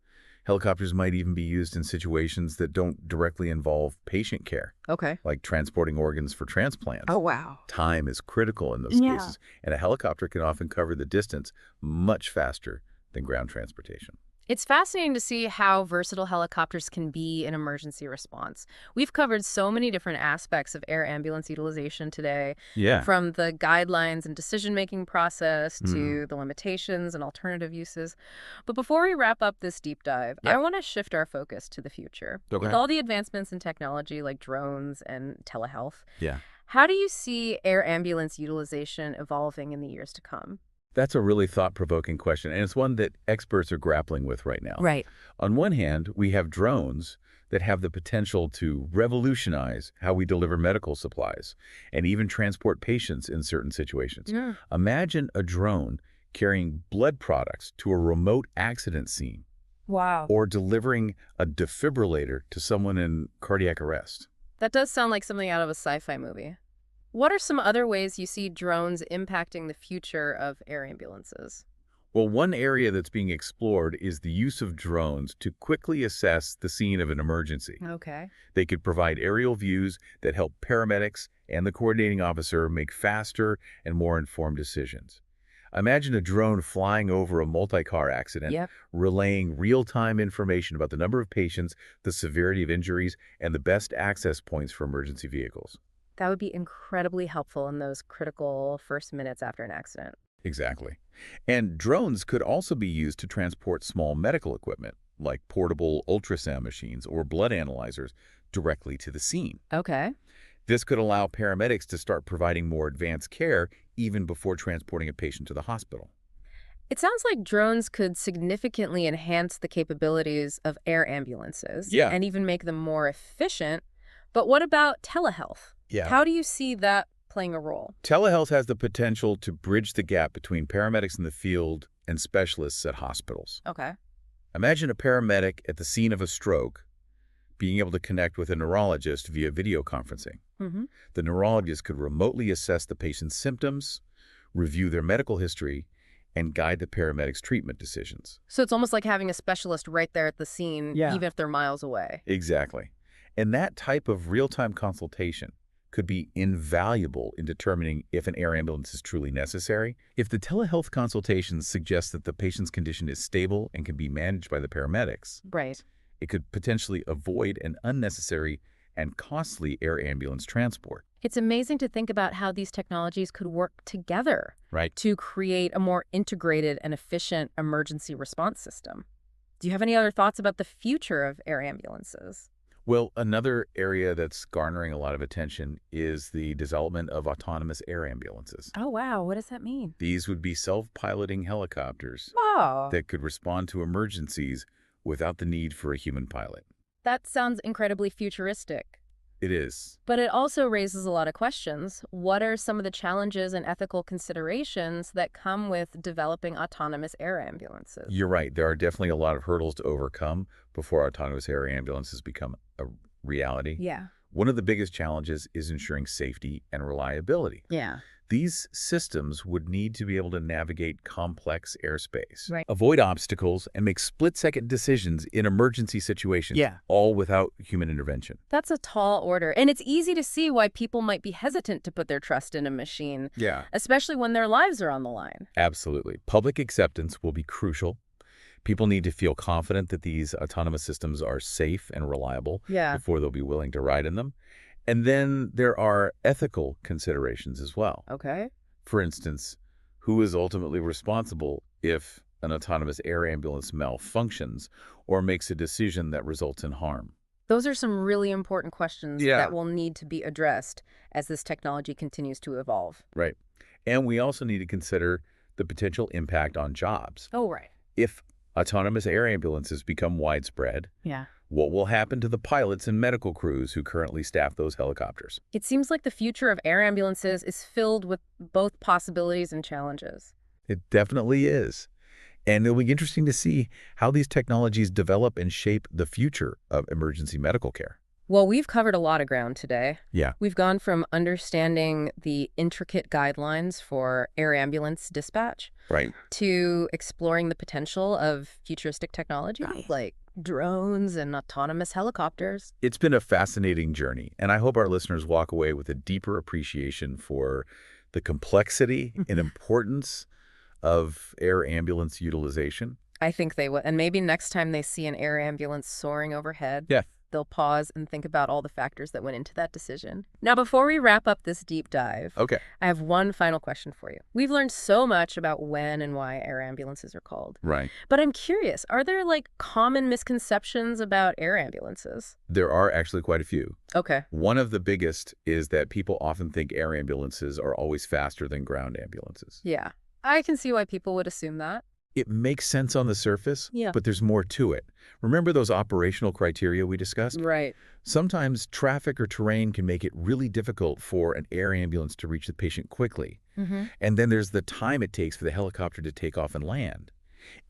helicopters might even be used in situations that don't directly involve patient care, Okay. like transporting organs for transplants. Oh, wow. Time is critical in those cases, and a helicopter can often cover the distance much faster than ground transportation. It's fascinating to see how versatile helicopters can be in emergency response. We've covered so many different aspects of air ambulance utilization today, Yeah. from the guidelines and decision-making process to the limitations and alternative uses. But before we wrap up this deep dive, I want to shift our focus to the future. Okay. With all the advancements in technology like drones and telehealth, Yeah. how do you see air ambulance utilization evolving in the years to come? That's a really thought-provoking question, and it's one that experts are grappling with right now. Right. On one hand, we have drones that have the potential to revolutionize how we deliver medical supplies and even transport patients in certain situations. Yeah. Imagine a drone carrying blood products to a remote accident scene Wow. or delivering a defibrillator to someone in cardiac arrest. That does sound like something out of a sci-fi movie. What are some other ways you see drones impacting the future of air ambulances? Well, one area that's being explored is the use of drones to quickly assess the scene of an emergency. Okay. They could provide aerial views that help paramedics and the coordinating officer make faster and more informed decisions. Imagine a drone flying over a multi-car accident, Yep. relaying real-time information about the number of patients, the severity of injuries, and the best access points for emergency vehicles. That would be incredibly helpful in those critical first minutes after an accident. Exactly. And drones could also be used to transport small medical equipment, like portable ultrasound machines or blood analyzers, directly to the scene. Okay. This could allow paramedics to start providing more advanced care even before transporting a patient to the hospital. It sounds like drones could significantly enhance the capabilities of air ambulances and even make them more efficient. But what about telehealth? Yeah. How do you see that playing a role? Telehealth has the potential to bridge the gap between paramedics in the field and specialists at hospitals. Okay. Imagine a paramedic at the scene of a stroke being able to connect with a neurologist via video conferencing. Mm-hmm. The neurologist could remotely assess the patient's symptoms, review their medical history, and guide the paramedic's treatment decisions. So it's almost like having a specialist right there at the scene, Yeah. even if they're miles away. Exactly. And that type of real-time consultation could be invaluable in determining if an air ambulance is truly necessary. If the telehealth consultations suggest that the patient's condition is stable and can be managed by the paramedics, Right. it could potentially avoid an unnecessary and costly air ambulance transport. It's amazing to think about how these technologies could work together Right. to create a more integrated and efficient emergency response system. Do you have any other thoughts about the future of air ambulances? Well, another area that's garnering a lot of attention is the development of autonomous air ambulances. Oh, wow. What does that mean? These would be self-piloting helicopters Oh, that could respond to emergencies without the need for a human pilot. that sounds incredibly futuristic. It is. But it also raises a lot of questions. What are some of the challenges and ethical considerations that come with developing autonomous air ambulances? You're right. There are definitely a lot of hurdles to overcome before autonomous air ambulances become a reality. Yeah. One of the biggest challenges is ensuring safety and reliability. Yeah. These systems would need to be able to navigate complex airspace, Right. avoid obstacles, and make split-second decisions in emergency situations, Yeah. all without human intervention. That's a tall order. And it's easy to see why people might be hesitant to put their trust in a machine, Yeah. especially when their lives are on the line. Absolutely. Public acceptance will be crucial. People need to feel confident that these autonomous systems are safe and reliable Yeah. before they'll be willing to ride in them. And then there are ethical considerations as well. Okay. For instance, who is ultimately responsible if an autonomous air ambulance malfunctions or makes a decision that results in harm? Those are some really important questions Yeah. that will need to be addressed as this technology continues to evolve. Right. And we also need to consider the potential impact on jobs. Oh, right. If autonomous air ambulances become widespread, Yeah. what will happen to the pilots and medical crews who currently staff those helicopters? It seems like the future of air ambulances is filled with both possibilities and challenges. It definitely is. And it'll be interesting to see how these technologies develop and shape the future of emergency medical care. Well, we've covered a lot of ground today. Yeah. We've gone from understanding the intricate guidelines for air ambulance dispatch Right. to exploring the potential of futuristic technology like drones and autonomous helicopters. It's been a fascinating journey, and I hope our listeners walk away with a deeper appreciation for the complexity and importance of air ambulance utilization. I think they will. And maybe next time they see an air ambulance soaring overhead, Yeah. they'll pause and think about all the factors that went into that decision. Now, before we wrap up this deep dive, Okay. I have one final question for you. We've learned so much about when and why air ambulances are called. Right. But I'm curious, are there common misconceptions about air ambulances? There are actually quite a few. Okay. One of the biggest is that people often think air ambulances are always faster than ground ambulances. Yeah. I can see why people would assume that. It makes sense on the surface, Yeah. but there's more to it. Remember those operational criteria we discussed? Right. Sometimes traffic or terrain can make it really difficult for an air ambulance to reach the patient quickly. Mm-hmm. And then there's the time it takes for the helicopter to take off and land.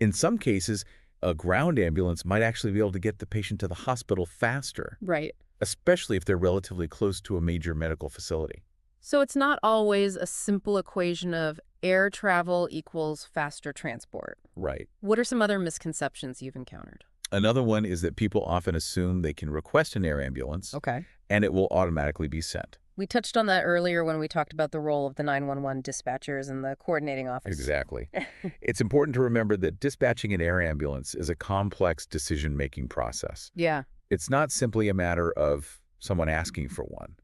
In some cases, a ground ambulance might actually be able to get the patient to the hospital faster, Right. especially if they're relatively close to a major medical facility. So it's not always a simple equation of air travel equals faster transport. Right. What are some other misconceptions you've encountered? Another one is that people often assume they can request an air ambulance Okay. and it will automatically be sent. We touched on that earlier when we talked about the role of the 911 dispatchers and the coordinating office. Exactly. It's important to remember that dispatching an air ambulance is a complex decision-making process. Yeah. It's not simply a matter of someone asking for one.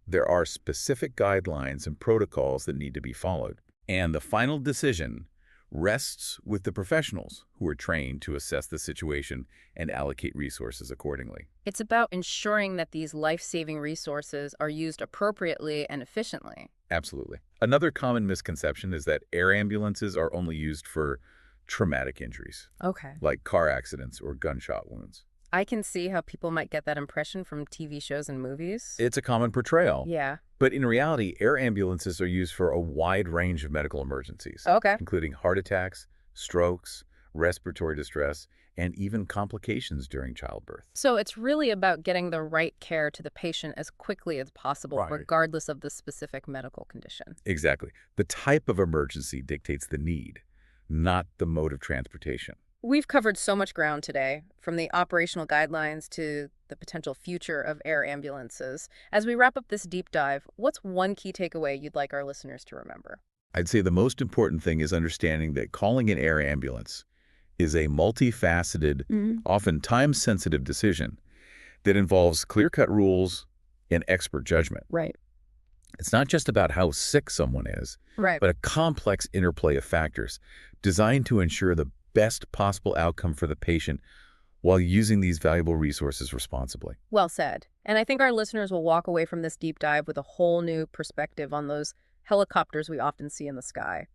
There are specific guidelines and protocols that need to be followed. And the final decision rests with the professionals who are trained to assess the situation and allocate resources accordingly. It's about ensuring that these life-saving resources are used appropriately and efficiently. Absolutely. Another common misconception is that air ambulances are only used for traumatic injuries, Okay. like car accidents or gunshot wounds. I can see how people might get that impression from TV shows and movies. It's a common portrayal. Yeah. But in reality, air ambulances are used for a wide range of medical emergencies, Okay. including heart attacks, strokes, respiratory distress, and even complications during childbirth. So it's really about getting the right care to the patient as quickly as possible, Right. regardless of the specific medical condition. Exactly. The type of emergency dictates the need, not the mode of transportation. We've covered so much ground today, from the operational guidelines to the potential future of air ambulances. As we wrap up this deep dive, what's one key takeaway you'd like our listeners to remember? I'd say the most important thing is understanding that calling an air ambulance is a multifaceted, often time-sensitive decision that involves clear-cut rules and expert judgment. Right. It's not just about how sick someone is, Right. but a complex interplay of factors designed to ensure the best possible outcome for the patient while using these valuable resources responsibly. Well said. And I think our listeners will walk away from this deep dive with a whole new perspective on those helicopters we often see in the sky.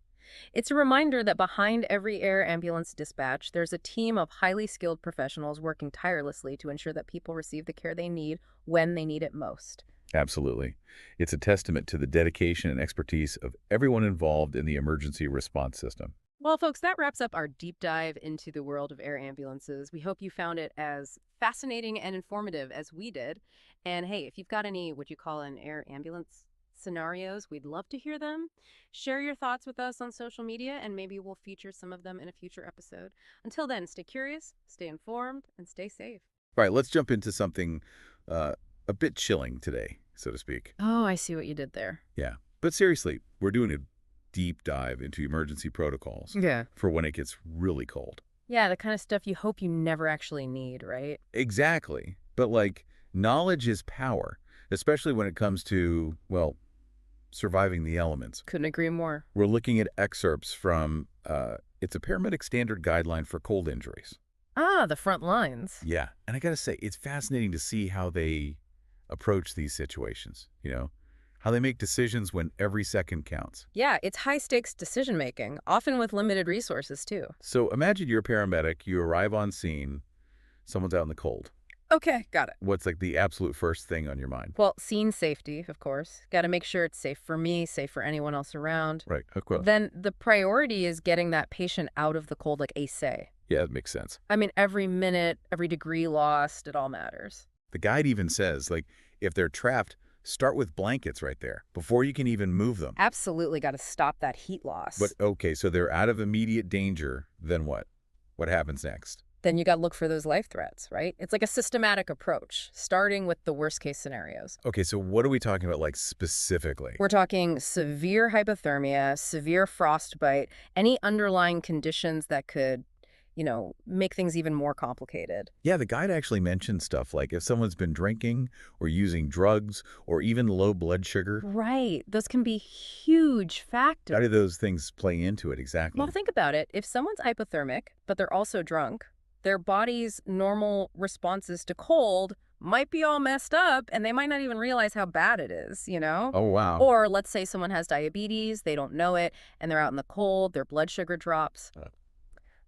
It's a reminder that behind every air ambulance dispatch, there's a team of highly skilled professionals working tirelessly to ensure that people receive the care they need when they need it most. Absolutely. It's a testament to the dedication and expertise of everyone involved in the emergency response system. Well, folks, that wraps up our deep dive into the world of air ambulances. We hope you found it as fascinating and informative as we did. And hey, if you've got any, what you call an air ambulance scenarios, we'd love to hear them. Share your thoughts with us on social media, and maybe we'll feature some of them in a future episode. Until then, stay curious, stay informed, and stay safe. All right, let's jump into something a bit chilling today, so to speak. Oh, I see what you did there. Yeah. But seriously, we're doing a deep dive into emergency protocols Yeah. for when it gets really cold. Yeah, the kind of stuff you hope you never actually need, right? Exactly. But like, knowledge is power, especially when it comes to, well, surviving the elements. Couldn't agree more. We're looking at excerpts from, it's a paramedic standard guideline for cold injuries. Ah, the front lines. Yeah. And I got to say, it's fascinating to see how they approach these situations, how they make decisions when every second counts. Yeah, it's high-stakes decision-making, often with limited resources, too. So imagine you're a paramedic, you arrive on scene, someone's out in the cold. Okay, got it. What's like the absolute first thing on your mind? Well, scene safety, of course. Got to make sure it's safe for me, safe for anyone else around. Right, of course. Then the priority is getting that patient out of the cold like ASAP. Yeah, that makes sense. I mean, every minute, every degree lost, it all matters. The guide even says, like, if they're trapped, start with blankets right there before you can even move them. Absolutely got to stop that heat loss. But okay, so they're out of immediate danger, then what? What happens next? Then you got to look for those life threats, right? It's like a systematic approach, starting with the worst case scenarios. Okay, so what are we talking about, like, specifically? We're talking severe hypothermia, severe frostbite, any underlying conditions that could, make things even more complicated. Yeah, the guide actually mentioned stuff like if someone's been drinking or using drugs or even low blood sugar. Right. Those can be huge factors. How do those things play into it exactly? Well, think about it. If someone's hypothermic, but they're also drunk, their body's normal responses to cold might be all messed up, and they might not even realize how bad it is, Oh, wow. Or let's say someone has diabetes, they don't know it, and they're out in the cold, their blood sugar drops.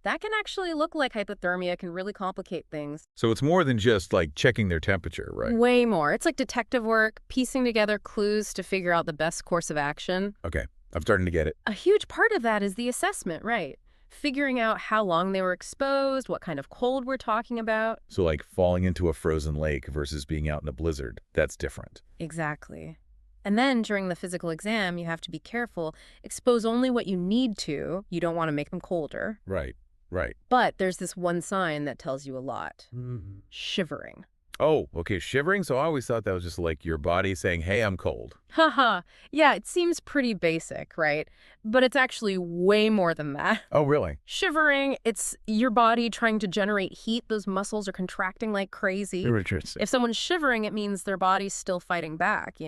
That can actually look like hypothermia, can really complicate things. So it's more than just like checking their temperature, right? Way more. It's like detective work, piecing together clues to figure out the best course of action. Okay, I'm starting to get it. A huge part of that is the assessment, right? Figuring out how long they were exposed, what kind of cold we're talking about. So like falling into a frozen lake versus being out in a blizzard, that's different. Exactly. And then during the physical exam, you have to be careful. Expose only what you need to. You don't want to make them colder. Right, right. But there's this one sign that tells you a lot. Mm-hmm. Shivering. Oh, okay, shivering? So I always thought that was just like your body saying, hey, I'm cold. Haha. Yeah, it seems pretty basic, right? But it's actually way more than that. Oh, really? Shivering, it's your body trying to generate heat. Those muscles are contracting like crazy. Interesting. If someone's shivering, it means their body's still fighting back,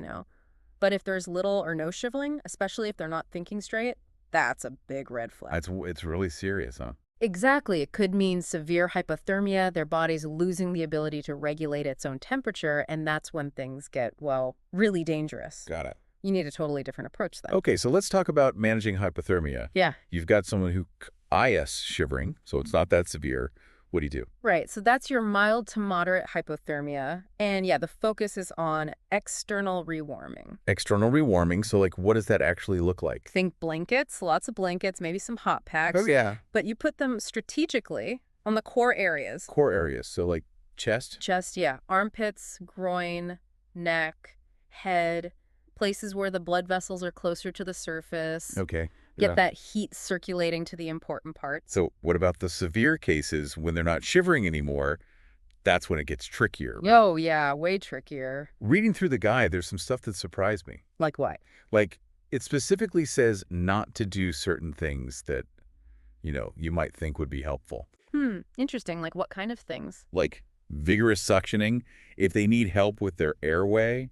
But if there's little or no shivering, especially if they're not thinking straight, that's a big red flag. It's really serious, huh? Exactly. It could mean severe hypothermia. Their body's losing the ability to regulate its own temperature, and that's when things get, really dangerous. Got it. You need a totally different approach then. Okay, so let's talk about managing hypothermia. Yeah. You've got someone who IS shivering, so it's not that severe. What do you do? Right. So that's your mild to moderate hypothermia. And yeah, the focus is on external rewarming. External rewarming, so like what does that actually look like? Think blankets, lots of blankets, maybe some hot packs. Oh, yeah. But you put them strategically on the core areas. Core areas, so like chest? Chest, yeah. Armpits, groin, neck, head, places where the blood vessels are closer to the surface. Okay. Get Yeah. that heat circulating to the important parts. So what about the severe cases when they're not shivering anymore? That's when it gets trickier. Right? Oh, yeah, way trickier. Reading through the guide, there's some stuff that surprised me. Like what? Like, it specifically says not to do certain things that, you might think would be helpful. Interesting. Like what kind of things? Like vigorous suctioning. If they need help with their airway,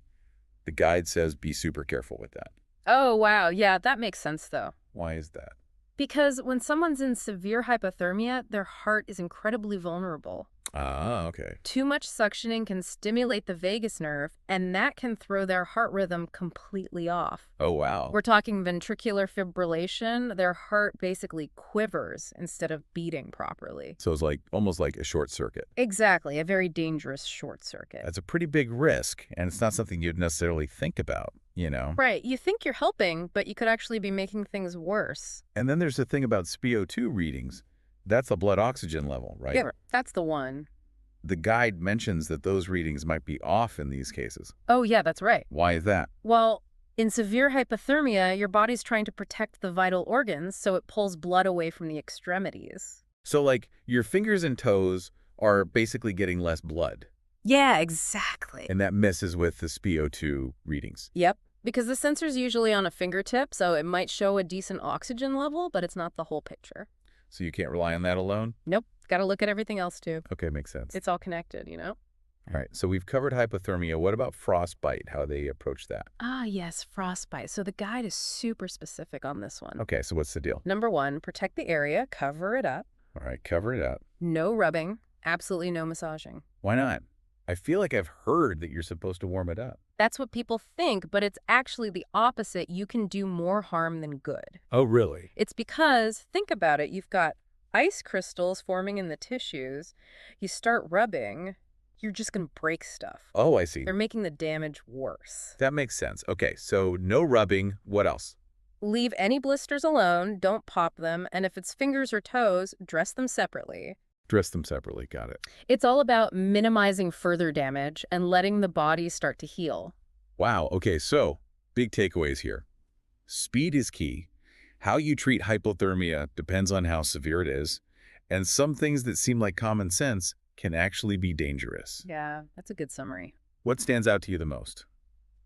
the guide says be super careful with that. Oh, wow. Yeah, that makes sense, though. Why is that? Because when someone's in severe hypothermia, their heart is incredibly vulnerable. Ah, okay. Too much suctioning can stimulate the vagus nerve, and that can throw their heart rhythm completely off. Oh, wow. We're talking ventricular fibrillation. Their heart basically quivers instead of beating properly. So it's like almost like a short circuit. Exactly, a very dangerous short circuit. That's a pretty big risk, and it's not something you'd necessarily think about, you know? Right, you think you're helping, but you could actually be making things worse. And then there's the thing about SpO2 readings. That's the blood oxygen level, right? Yeah, that's the one. The guide mentions that those readings might be off in these cases. Oh, yeah, that's right. Why is that? Well, in severe hypothermia, your body's trying to protect the vital organs, so it pulls blood away from the extremities. So, like, your fingers and toes are basically getting less blood, Yeah, exactly. and that messes with the SpO2 readings. Yep, because the sensor's usually on a fingertip, so it might show a decent oxygen level, but it's not the whole picture. So you can't rely on that alone? Nope, gotta look at everything else too. Okay, makes sense. It's all connected, you know? All right, so we've covered hypothermia. What about frostbite, how they approach that? Ah, yes, frostbite. So the guide is super specific on this one. Okay, so what's the deal? Number 1, protect the area, cover it up. All right, cover it up. No rubbing, absolutely no massaging. Why not? I feel like I've heard that you're supposed to warm it up. That's what people think, but it's actually the opposite. You can do more harm than good. Oh, really? It's because, think about it, you've got ice crystals forming in the tissues. You start rubbing, you're just going to break stuff. Oh, I see. They're making the damage worse. That makes sense. Okay, so no rubbing. What else? Leave any blisters alone, don't pop them, and if it's fingers or toes, dress them separately. Dress them separately. Got it. It's all about minimizing further damage and letting the body start to heal. Wow. Okay, so big takeaways here. Speed is key. How you treat hypothermia depends on how severe it is, and some things that seem like common sense can actually be dangerous. Yeah, that's a good summary. What stands out to you the most?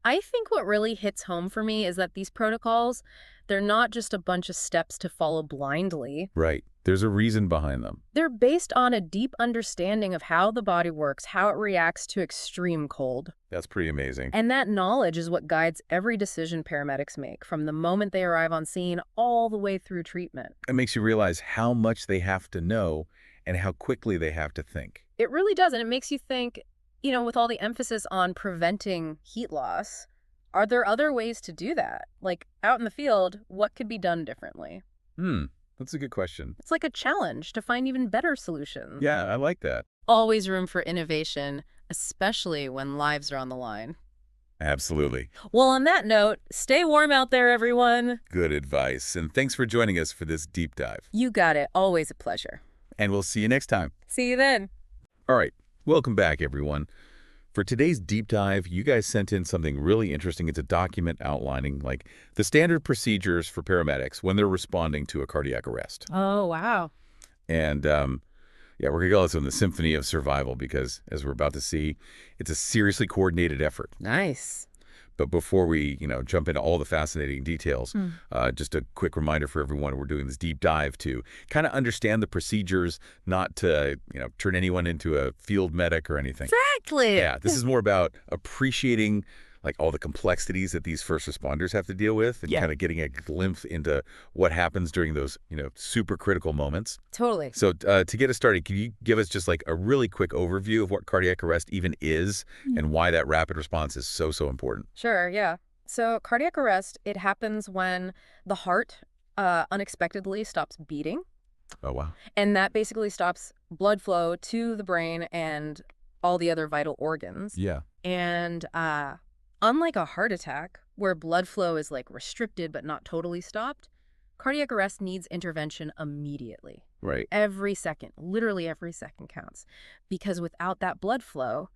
I think what really hits home for me is that these protocols, they're not just a bunch of steps to follow blindly. Right. There's a reason behind them. They're based on a deep understanding of how the body works, how it reacts to extreme cold. That's pretty amazing. And that knowledge is what guides every decision paramedics make, from the moment they arrive on scene all the way through treatment. It makes you realize how much they have to know and how quickly they have to think. It really does, and it makes you think, you know, with all the emphasis on preventing heat loss, are there other ways to do that? Like, out in the field, what could be done differently? That's a good question. It's like a challenge to find even better solutions. Yeah, I like that. Always room for innovation, especially when lives are on the line. Absolutely. Well, on that note, stay warm out there, everyone. Good advice. And thanks for joining us for this deep dive. You got it. Always a pleasure. And we'll see you next time. See you then. All right. Welcome back, everyone. For today's deep dive, you guys sent in something really interesting. It's a document outlining like the standard procedures for paramedics when they're responding to a cardiac arrest. Oh, wow. And yeah, we're going to call this one the Symphony of Survival because, as we're about to see, it's a seriously coordinated effort. Nice. But before we, jump into all the fascinating details, just a quick reminder for everyone, we're doing this deep dive to kind of understand the procedures, not to, turn anyone into a field medic or anything. Exactly. Yeah, this is more about appreciating like all the complexities that these first responders have to deal with and kind of getting a glimpse into what happens during those, super critical moments. Totally. So to get us started, can you give us just like a really quick overview of what cardiac arrest even is and why that rapid response is so, so important? Sure, yeah. So cardiac arrest, it happens when the heart unexpectedly stops beating. Oh, wow. And that basically stops blood flow to the brain and all the other vital organs. Yeah. And unlike a heart attack, where blood flow is like restricted but not totally stopped, cardiac arrest needs intervention immediately. Right. Every second, literally every second counts. Because without that blood flow,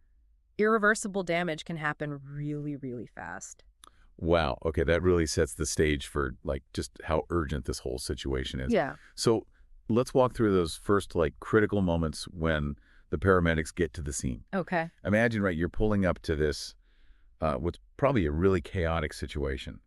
irreversible damage can happen really, really fast. Wow. Okay, that really sets the stage for like just how urgent this whole situation is. Yeah. So let's walk through those first like critical moments when the paramedics get to the scene. Okay. Imagine, right, you're pulling up to this, what's probably a really chaotic situation.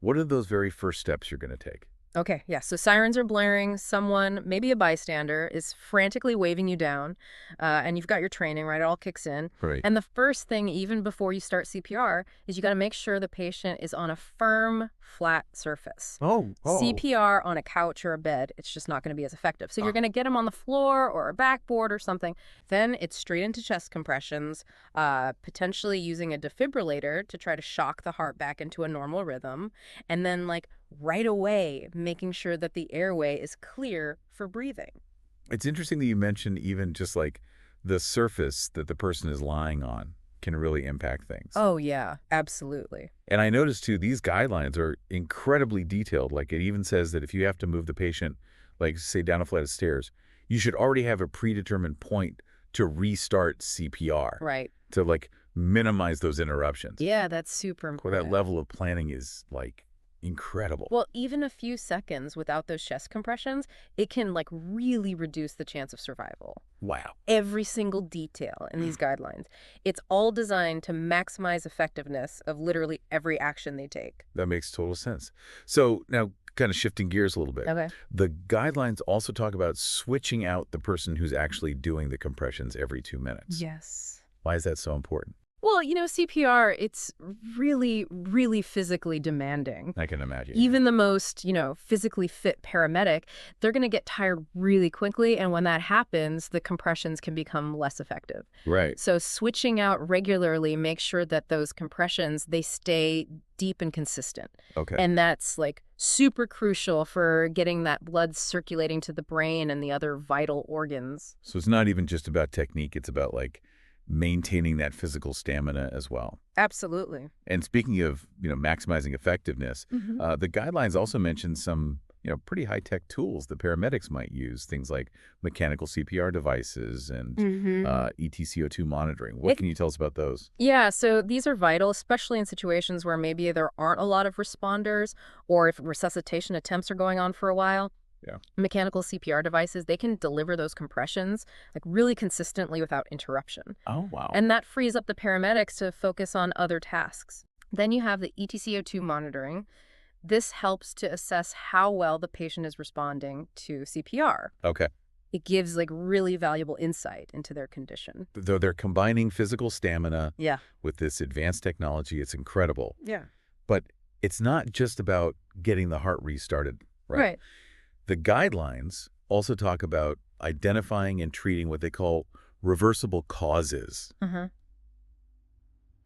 What are those very first steps you're going to take? Okay, yeah. So sirens are blaring. Someone, maybe a bystander, is frantically waving you down, and you've got your training, right? It all kicks in. Right. And the first thing, even before you start CPR, is you got to make sure the patient is on a firm, flat surface. Oh. CPR on a couch or a bed, it's just not going to be as effective. So you're Ah, going to get them on the floor or a backboard or something. Then it's straight into chest compressions, potentially using a defibrillator to try to shock the heart back into a normal rhythm. And then, like, right away, making sure that the airway is clear for breathing. It's interesting that you mentioned even just like the surface that the person is lying on can really impact things. Oh, yeah, absolutely. And I noticed too, these guidelines are incredibly detailed. Like it even says that if you have to move the patient, like say down a flight of stairs, you should already have a predetermined point to restart CPR Right. to like minimize those interruptions. Yeah, that's super Well, that important. level of planning is like incredible. Well, even a few seconds without those chest compressions, it can like really reduce the chance of survival. Wow. Every single detail in these guidelines, it's all designed to maximize effectiveness of literally every action they take. That makes total sense. So now kind of shifting gears a little bit. Okay. The guidelines also talk about switching out the person who's actually doing the compressions every 2 minutes. Yes. Why is that so important? Well, CPR, it's really, really physically demanding. I can imagine. Even the most, physically fit paramedic, they're going to get tired really quickly. And when that happens, the compressions can become less effective. Right. So switching out regularly makes sure that those compressions, they stay deep and consistent. Okay. And that's like super crucial for getting that blood circulating to the brain and the other vital organs. So it's not even just about technique. It's about like maintaining that physical stamina as well. Absolutely. And speaking of, maximizing effectiveness, the guidelines also mention some, pretty high-tech tools that paramedics might use, things like mechanical CPR devices and ETCO2 monitoring. What can you tell us about those? Yeah, so these are vital, especially in situations where maybe there aren't a lot of responders or if resuscitation attempts are going on for a while. Yeah. Mechanical CPR devices, they can deliver those compressions like really consistently without interruption. Oh, wow. And that frees up the paramedics to focus on other tasks. Then you have the ETCO2 monitoring. This helps to assess how well the patient is responding to CPR. Okay. It gives like really valuable insight into their condition. Though they're combining physical stamina Yeah. with this advanced technology, it's incredible. Yeah. But it's not just about getting the heart restarted, right? The guidelines also talk about identifying and treating what they call reversible causes. Uh-huh.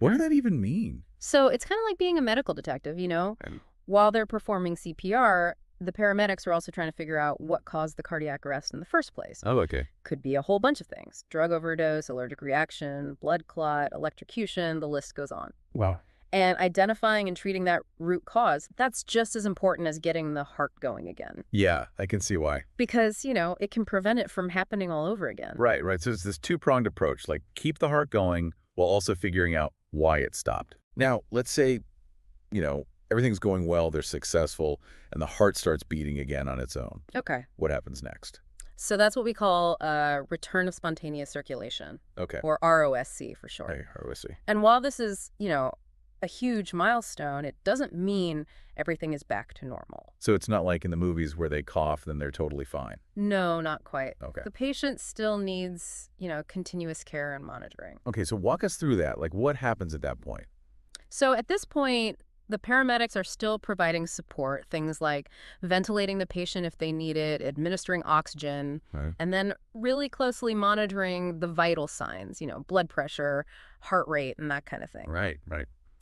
What does that even mean? So it's kind of like being a medical detective, And- While they're performing CPR, the paramedics are also trying to figure out what caused the cardiac arrest in the first place. Oh, okay. Could be a whole bunch of things. Drug overdose, allergic reaction, blood clot, electrocution, the list goes on. Wow. And identifying and treating that root cause, that's just as important as getting the heart going again. Yeah, I can see why. Because, it can prevent it from happening all over again. Right. So it's this two-pronged approach, like keep the heart going while also figuring out why it stopped. Now, let's say, everything's going well, they're successful, and the heart starts beating again on its own. Okay. What happens next? So that's what we call return of spontaneous circulation, Okay. or ROSC for short. Hey, how do I see? And while this is, a huge milestone, it doesn't mean everything is back to normal. So it's not like in the movies where they cough, then they're totally fine. No, not quite. Okay. The patient still needs, continuous care and monitoring. Okay, so walk us through that. Like what happens at that point? So at this point, the paramedics are still providing support, things like ventilating the patient if they need it, administering oxygen, Right. and then really closely monitoring the vital signs, blood pressure, heart rate, and that kind of thing. Right.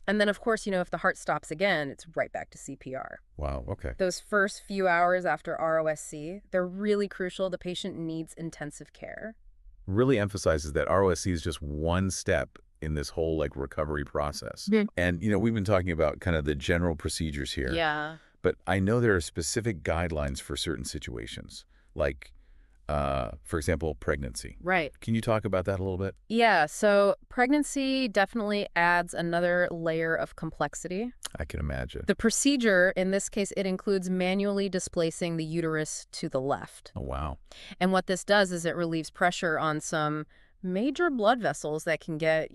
And then, of course, if the heart stops again, it's right back to CPR. Wow, okay. Those first few hours after ROSC, they're really crucial. The patient needs intensive care. Really emphasizes that ROSC is just one step in this whole like recovery process. Yeah. And, we've been talking about kind of the general procedures here. Yeah. But I know there are specific guidelines for certain situations, like, for example, pregnancy. Right. Can you talk about that a little bit? Yeah, so pregnancy definitely adds another layer of complexity. I can imagine. The procedure, in this case, it includes manually displacing the uterus to the left. Oh, wow. And what this does is it relieves pressure on some major blood vessels that can get,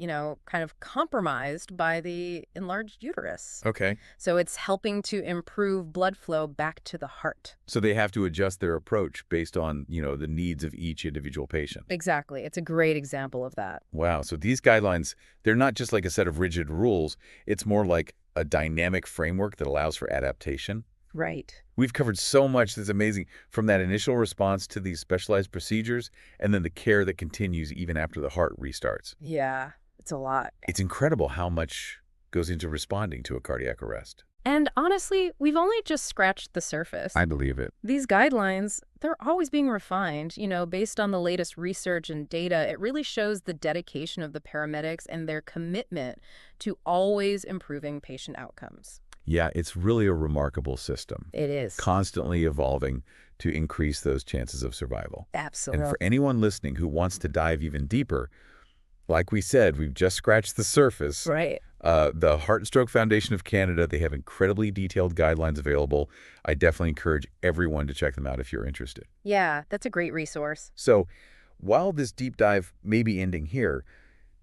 kind of compromised by the enlarged uterus. Okay. So it's helping to improve blood flow back to the heart. So they have to adjust their approach based on, the needs of each individual patient. Exactly. It's a great example of that. Wow. So these guidelines, they're not just like a set of rigid rules. It's more like a dynamic framework that allows for adaptation. Right. We've covered so much that's amazing, from that initial response to these specialized procedures and then the care that continues even after the heart restarts. Yeah, it's a lot. It's incredible how much goes into responding to a cardiac arrest. And honestly, we've only just scratched the surface. I believe it. These guidelines, they're always being refined, based on the latest research and data. It really shows the dedication of the paramedics and their commitment to always improving patient outcomes. Yeah, it's really a remarkable system, It is. constantly evolving to increase those chances of survival. Absolutely. And for anyone listening who wants to dive even deeper, like we said, we've just scratched the surface. Right. The Heart and Stroke Foundation of Canada, they have incredibly detailed guidelines available. I definitely encourage everyone to check them out if you're interested. Yeah, that's a great resource. So while this deep dive may be ending here,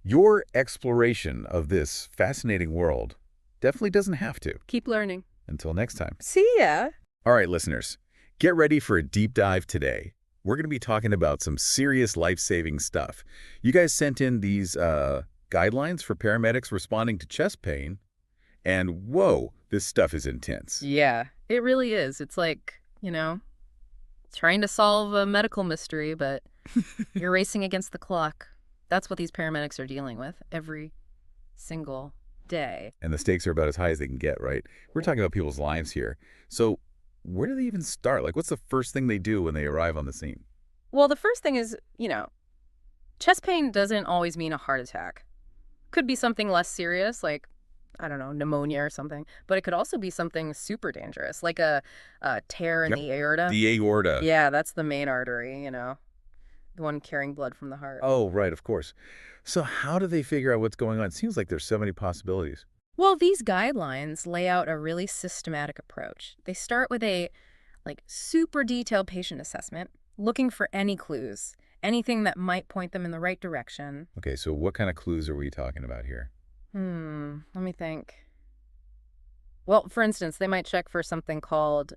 your exploration of this fascinating world definitely doesn't have to. Keep learning. Until next time. See ya. All right, listeners, get ready for a deep dive today. We're going to be talking about some serious life-saving stuff. You guys sent in these guidelines for paramedics responding to chest pain, and whoa, this stuff is intense. Yeah, it really is. It's like, trying to solve a medical mystery, but you're racing against the clock. That's what these paramedics are dealing with every single day. And the stakes are about as high as they can get, right? We're talking about people's lives here. So where do they even start? Like, what's the first thing they do when they arrive on the scene? Well, the first thing is, chest pain doesn't always mean a heart attack. Could be something less serious, like, I don't know, pneumonia or something. But it could also be something super dangerous, like a tear in the aorta. The aorta. Yeah, that's the main artery, the one carrying blood from the heart. Oh, right, of course. So how do they figure out what's going on? It seems like there's so many possibilities. Well, these guidelines lay out a really systematic approach. They start with a super detailed patient assessment, looking for any clues, anything that might point them in the right direction. Okay, so what kind of clues are we talking about here? Let me think. Well, for instance, they might check for something called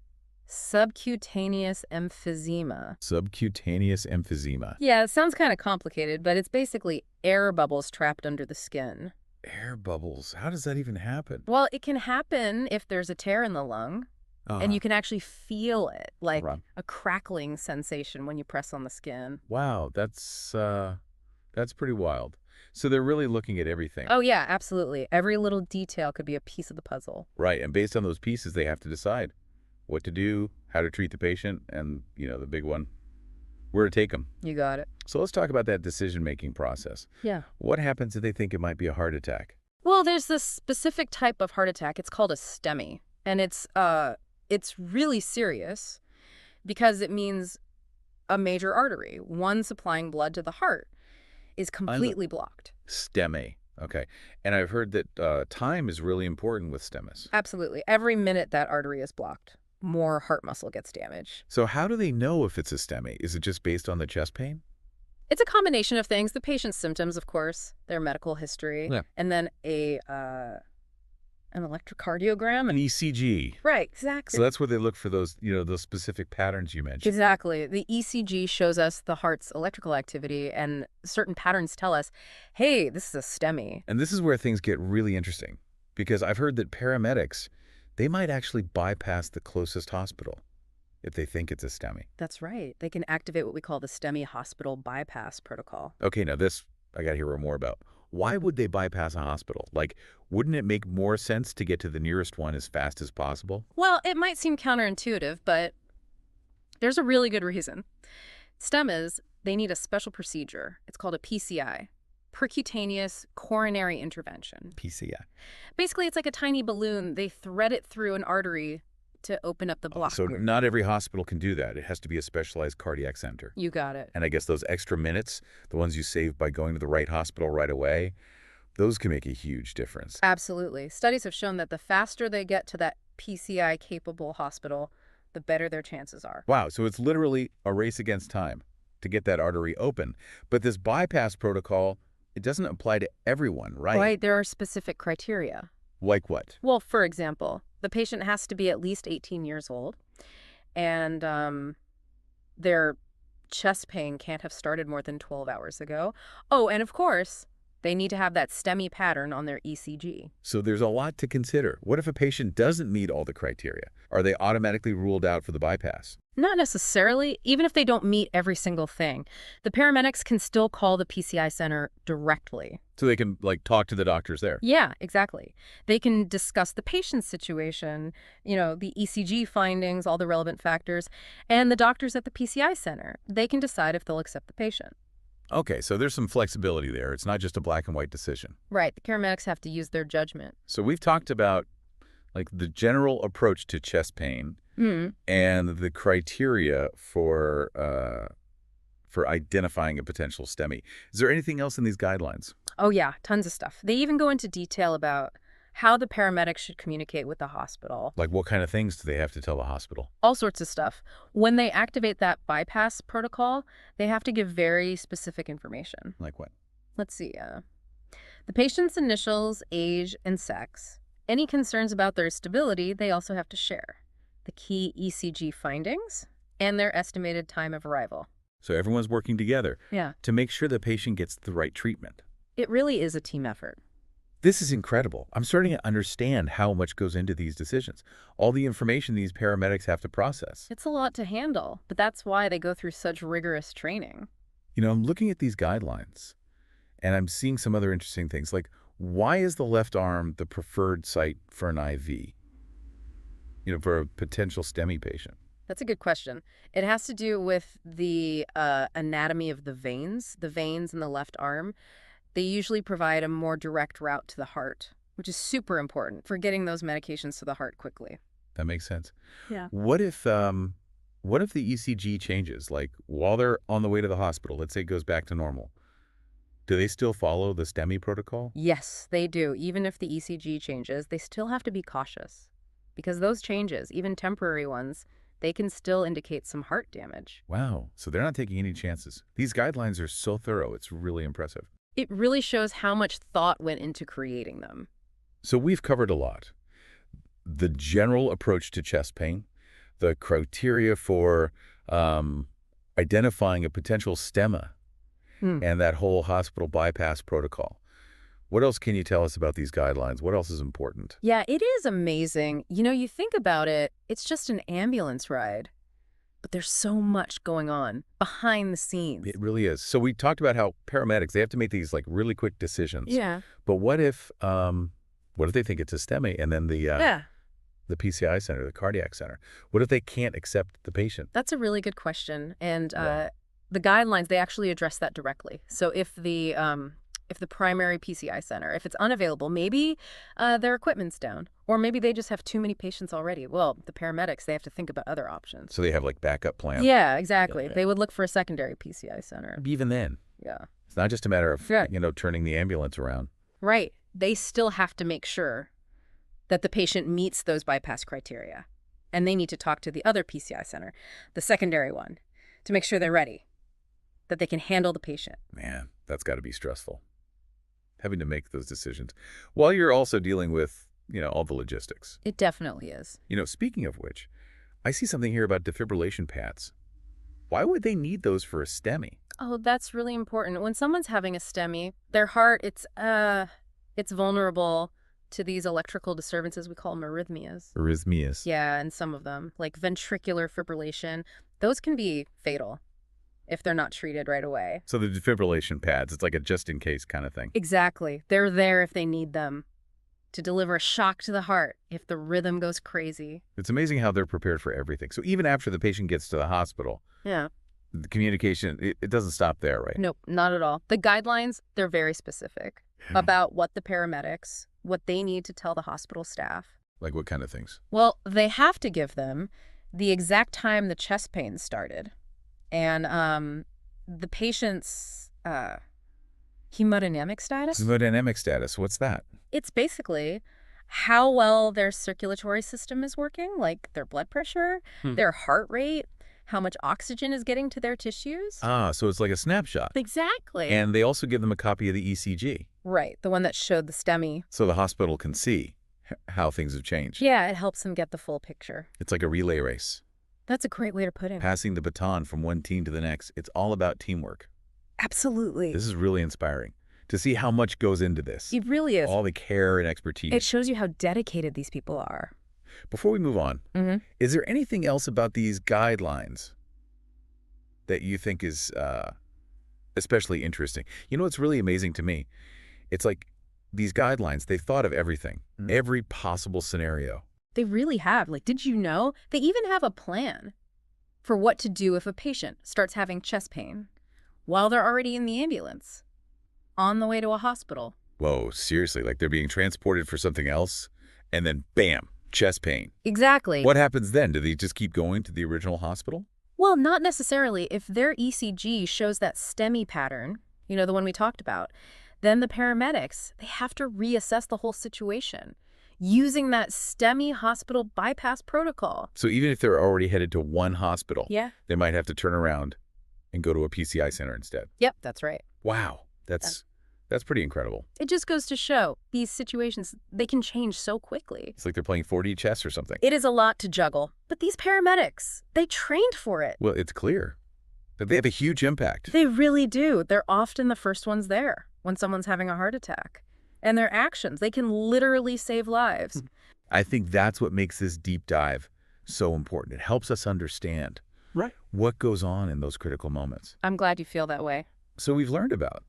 subcutaneous emphysema. Subcutaneous emphysema. Yeah, it sounds kind of complicated, but it's basically air bubbles trapped under the skin. Air bubbles. How does that even happen? Well, it can happen if there's a tear in the lung, and you can actually feel it, like a crackling sensation when you press on the skin. Wow, that's pretty wild. So they're really looking at everything. Oh, yeah, absolutely. Every little detail could be a piece of the puzzle. Right, and based on those pieces, they have to decide what to do, how to treat the patient, and, the big one, where to take them. You got it. So let's talk about that decision-making process. Yeah. What happens if they think it might be a heart attack? Well, there's this specific type of heart attack. It's called a STEMI, and it's really serious because it means a major artery, one supplying blood to the heart, is completely blocked. STEMI. Okay. And I've heard that time is really important with STEMIs. Absolutely. Every minute that artery is blocked, more heart muscle gets damaged. So how do they know if it's a STEMI? Is it just based on the chest pain? It's a combination of things. The patient's symptoms, of course, their medical history, and then an electrocardiogram. An ECG. Right, exactly. So that's where they look for those, those specific patterns you mentioned. Exactly. The ECG shows us the heart's electrical activity, and certain patterns tell us, hey, this is a STEMI. And this is where things get really interesting, because I've heard that paramedics, they might actually bypass the closest hospital if they think it's a STEMI. That's right. They can activate what we call the STEMI hospital bypass protocol. Okay, now this I got to hear more about. Why would they bypass a hospital? Like, wouldn't it make more sense to get to the nearest one as fast as possible? Well, it might seem counterintuitive, but there's a really good reason. STEMIs, they need a special procedure. It's called a PCI, percutaneous coronary intervention. PCI. Basically, it's like a tiny balloon. They thread it through an artery to open up the block. So not every hospital can do that. It has to be a specialized cardiac center. You got it. And I guess those extra minutes, the ones you save by going to the right hospital right away, those can make a huge difference. Absolutely. Studies have shown that the faster they get to that PCI-capable hospital, the better their chances are. Wow, so it's literally a race against time. to get that artery open. But this bypass protocol, it doesn't apply to everyone, right? Right, there are specific criteria. Like what? Well, for example, the patient has to be at least 18 years old, and their chest pain can't have started more than 12 hours ago. Oh, and of course, they need to have that STEMI pattern on their ECG. So there's a lot to consider. What if a patient doesn't meet all the criteria? Are they automatically ruled out for the bypass? Not necessarily, even if they don't meet every single thing. The paramedics can still call the PCI center directly. So they can, like, talk to the doctors there? Yeah, exactly. They can discuss the patient's situation, the ECG findings, all the relevant factors, and the doctors at the PCI center. They can decide if they'll accept the patient. Okay, so there's some flexibility there. It's not just a black and white decision. Right, the paramedics have to use their judgment. So we've talked about, like, the general approach to chest pain and the criteria for identifying a potential STEMI. Is there anything else in these guidelines? Oh yeah, tons of stuff. They even go into detail about how the paramedics should communicate with the hospital. Like, what kind of things do they have to tell the hospital? All sorts of stuff. When they activate that bypass protocol, they have to give very specific information. Like what? Let's see. The patient's initials, age, and sex. Any concerns about their stability, they also have to share. The key ECG findings, and their estimated time of arrival. So everyone's working together Yeah. to make sure the patient gets the right treatment. It really is a team effort. This is incredible. I'm starting to understand how much goes into these decisions. All the information these paramedics have to process. It's a lot to handle, but that's why they go through such rigorous training. I'm looking at these guidelines, and I'm seeing some other interesting things. Like, why is the left arm the preferred site for an IV? For a potential STEMI patient. That's a good question. It has to do with the anatomy of the veins. The veins in the left arm, they usually provide a more direct route to the heart, which is super important for getting those medications to the heart quickly. That makes sense. Yeah. What if the ECG changes? Like, while they're on the way to the hospital, let's say it goes back to normal. Do they still follow the STEMI protocol? Yes, they do. Even if the ECG changes, they still have to be cautious. Because those changes, even temporary ones, they can still indicate some heart damage. Wow. So they're not taking any chances. These guidelines are so thorough. It's really impressive. It really shows how much thought went into creating them. So we've covered a lot. The general approach to chest pain, the criteria for identifying a potential STEMA, and that whole hospital bypass protocol. What else can you tell us about these guidelines? What else is important? Yeah, it is amazing. You think about it, it's just an ambulance ride. But there's so much going on behind the scenes. It really is. So we talked about how paramedics, they have to make these, like, really quick decisions. Yeah. But what if they think it's a STEMI and then the PCI center, the cardiac center? What if they can't accept the patient? That's a really good question. And the guidelines, they actually address that directly. So if the primary PCI center, if it's unavailable, maybe their equipment's down, or maybe they just have too many patients already. Well, the paramedics, they have to think about other options. So they have, like, backup plans? Yeah, exactly. Yeah. They would look for a secondary PCI center. Even then. Yeah. It's not just a matter of, Right. turning the ambulance around. Right. They still have to make sure that the patient meets those bypass criteria. And they need to talk to the other PCI center, the secondary one, to make sure they're ready, that they can handle the patient. Man, that's got to be stressful, having to make those decisions while you're also dealing with, all the logistics. It definitely is. Speaking of which, I see something here about defibrillation pads. Why would they need those for a STEMI? Oh, that's really important. When someone's having a STEMI, their heart, it's vulnerable to these electrical disturbances. We call them arrhythmias. Arrhythmias. Yeah, and some of them, like ventricular fibrillation, those can be fatal if they're not treated right away. So the defibrillation pads, it's like a just-in-case kind of thing. Exactly. They're there if they need them to deliver a shock to the heart if the rhythm goes crazy. It's amazing how they're prepared for everything. So even after the patient gets to the hospital, Yeah. the communication, it doesn't stop there, right? Nope, not at all. The guidelines, they're very specific about what the paramedics, what they need to tell the hospital staff. Like what kind of things? Well, they have to give them the exact time the chest pain started and the patient's hemodynamic status. Hemodynamic status, what's that? It's basically how well their circulatory system is working, like their blood pressure, their heart rate, how much oxygen is getting to their tissues. Ah, so it's like a snapshot. Exactly. And they also give them a copy of the ECG, Right, the one that showed the STEMI. so the hospital can see how things have changed. Yeah, it helps them get the full picture. It's like a relay race, That's a great way to put it. passing the baton from one team to the next. It's all about teamwork. Absolutely. This is really inspiring to see how much goes into this. It really is. All the care and expertise. It shows you how dedicated these people are. Before we move on, Mm-hmm. is there anything else about these guidelines that you think is especially interesting? You know what's really amazing to me? It's like these guidelines, they've thought of everything, every possible scenario. They really have. Like, did you know? They even have a plan for what to do if a patient starts having chest pain while they're already in the ambulance, on the way to a hospital. Whoa, seriously, like they're being transported for something else, and then bam, chest pain. Exactly. What happens then? Do they just keep going to the original hospital? Well, not necessarily. If their ECG shows that STEMI pattern, you know, the one we talked about, then the paramedics, they have to reassess the whole situation using that STEMI hospital bypass protocol. So even if they're already headed to one hospital, Yeah. they might have to turn around and go to a PCI center instead. Yep, that's right. Wow, that's pretty incredible. It just goes to show these situations, they can change so quickly. It's like they're playing 4D chess or something. It is a lot to juggle, but these paramedics, they trained for it. Well, it's clear that they have a huge impact. They really do. They're often the first ones there when someone's having a heart attack. And their actions, they can literally save lives. I think that's what makes this deep dive so important. It helps us understand what goes on in those critical moments. I'm glad you feel that way. So we've learned about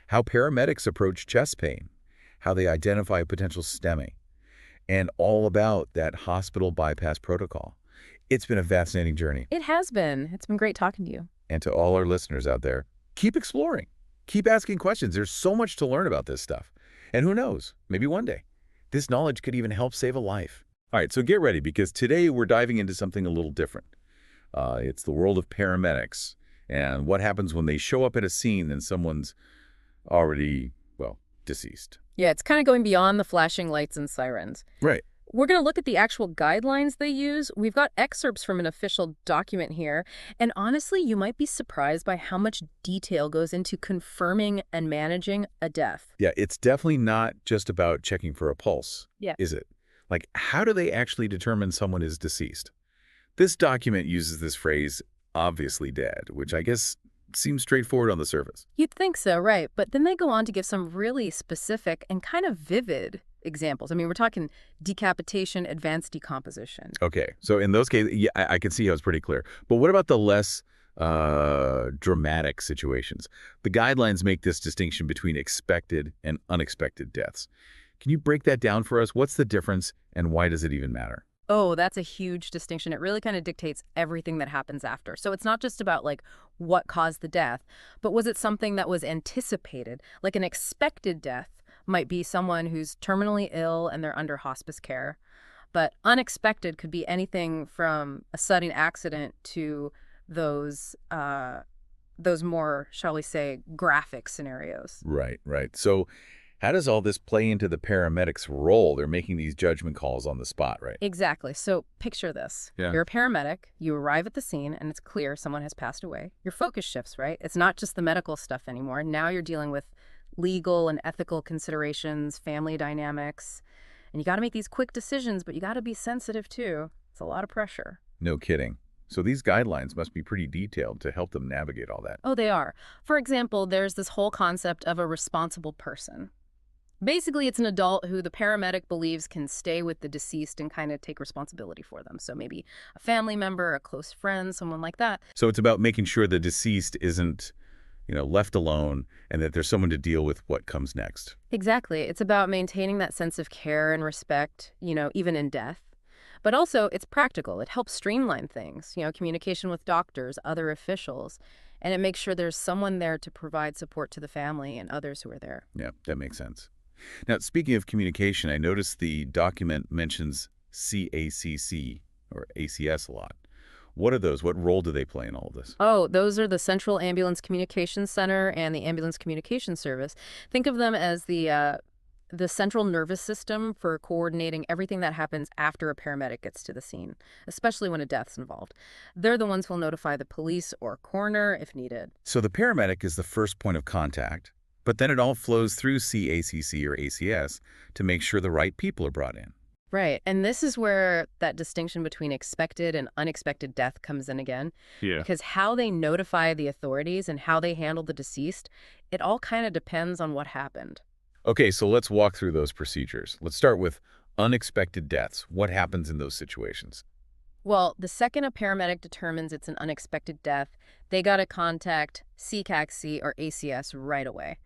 how paramedics approach chest pain, how they identify a potential STEMI, and all about that hospital bypass protocol. It's been a fascinating journey. It has been. It's been great talking to you. And to all our listeners out there, keep exploring. Keep asking questions. There's so much to learn about this stuff. And who knows, maybe one day, this knowledge could even help save a life. All right, so get ready, because today we're diving into something a little different. It's the world of paramedics and what happens when they show up at a scene and someone's already, well, deceased. Yeah, it's kind of going beyond the flashing lights and sirens. Right. We're going to look at the actual guidelines they use. We've got excerpts from an official document here. And honestly, you might be surprised by how much detail goes into confirming and managing a death. Yeah, it's definitely not just about checking for a pulse, Yeah. is it? Like, how do they actually determine someone is deceased? This document uses this phrase, obviously dead, which I guess seems straightforward on the surface. You'd think so, right? But then they go on to give some really specific and kind of vivid examples. I mean, we're talking decapitation, advanced decomposition. Okay, so in those cases, yeah, I can see how it's pretty clear. But what about the less dramatic situations? The guidelines make this distinction between expected and unexpected deaths. Can you break that down for us? What's the difference, and why does it even matter? Oh, that's a huge distinction. It really kind of dictates everything that happens after. So it's not just about like what caused the death, but was it something that was anticipated? Like an expected death might be someone who's terminally ill and they're under hospice care. But unexpected could be anything from a sudden accident to those more, shall we say, graphic scenarios. Right, right. So how does all this play into the paramedics' role? They're making these judgment calls on the spot, right? Exactly. So picture this. Yeah. You're a paramedic. You arrive at the scene, and it's clear someone has passed away. Your focus shifts, right? It's not just the medical stuff anymore. Now you're dealing with legal and ethical considerations, family dynamics. And you got to make these quick decisions, but you got to be sensitive, too. It's a lot of pressure. No kidding. So these guidelines must be pretty detailed to help them navigate all that. Oh, they are. For example, there's this whole concept of a responsible person. Basically, it's an adult who the paramedic believes can stay with the deceased and kind of take responsibility for them. So maybe a family member, a close friend, someone like that. So it's about making sure the deceased isn't, left alone, and that there's someone to deal with what comes next. Exactly. It's about maintaining that sense of care and respect, even in death. But also, it's practical. It helps streamline things, communication with doctors, other officials, and it makes sure there's someone there to provide support to the family and others who are there. Yeah, that makes sense. Now, speaking of communication, I noticed the document mentions CACC or ACS a lot. What are those? What role do they play in all of this? Oh, those are the Central Ambulance Communications Center and the Ambulance Communication Service. Think of them as the the central nervous system for coordinating everything that happens after a paramedic gets to the scene, especially when a death's involved. They're the ones who'll notify the police or coroner if needed. So the paramedic is the first point of contact, but then it all flows through CACC or ACS to make sure the right people are brought in. Right. And this is where that distinction between expected and unexpected death comes in again. Yeah. Because how they notify the authorities and how they handle the deceased, it all kind of depends on what happened. Okay, so let's walk through those procedures. Let's start with unexpected deaths. What happens in those situations? Well, the second a paramedic determines it's an unexpected death, they got to contact CCACC or ACS right away.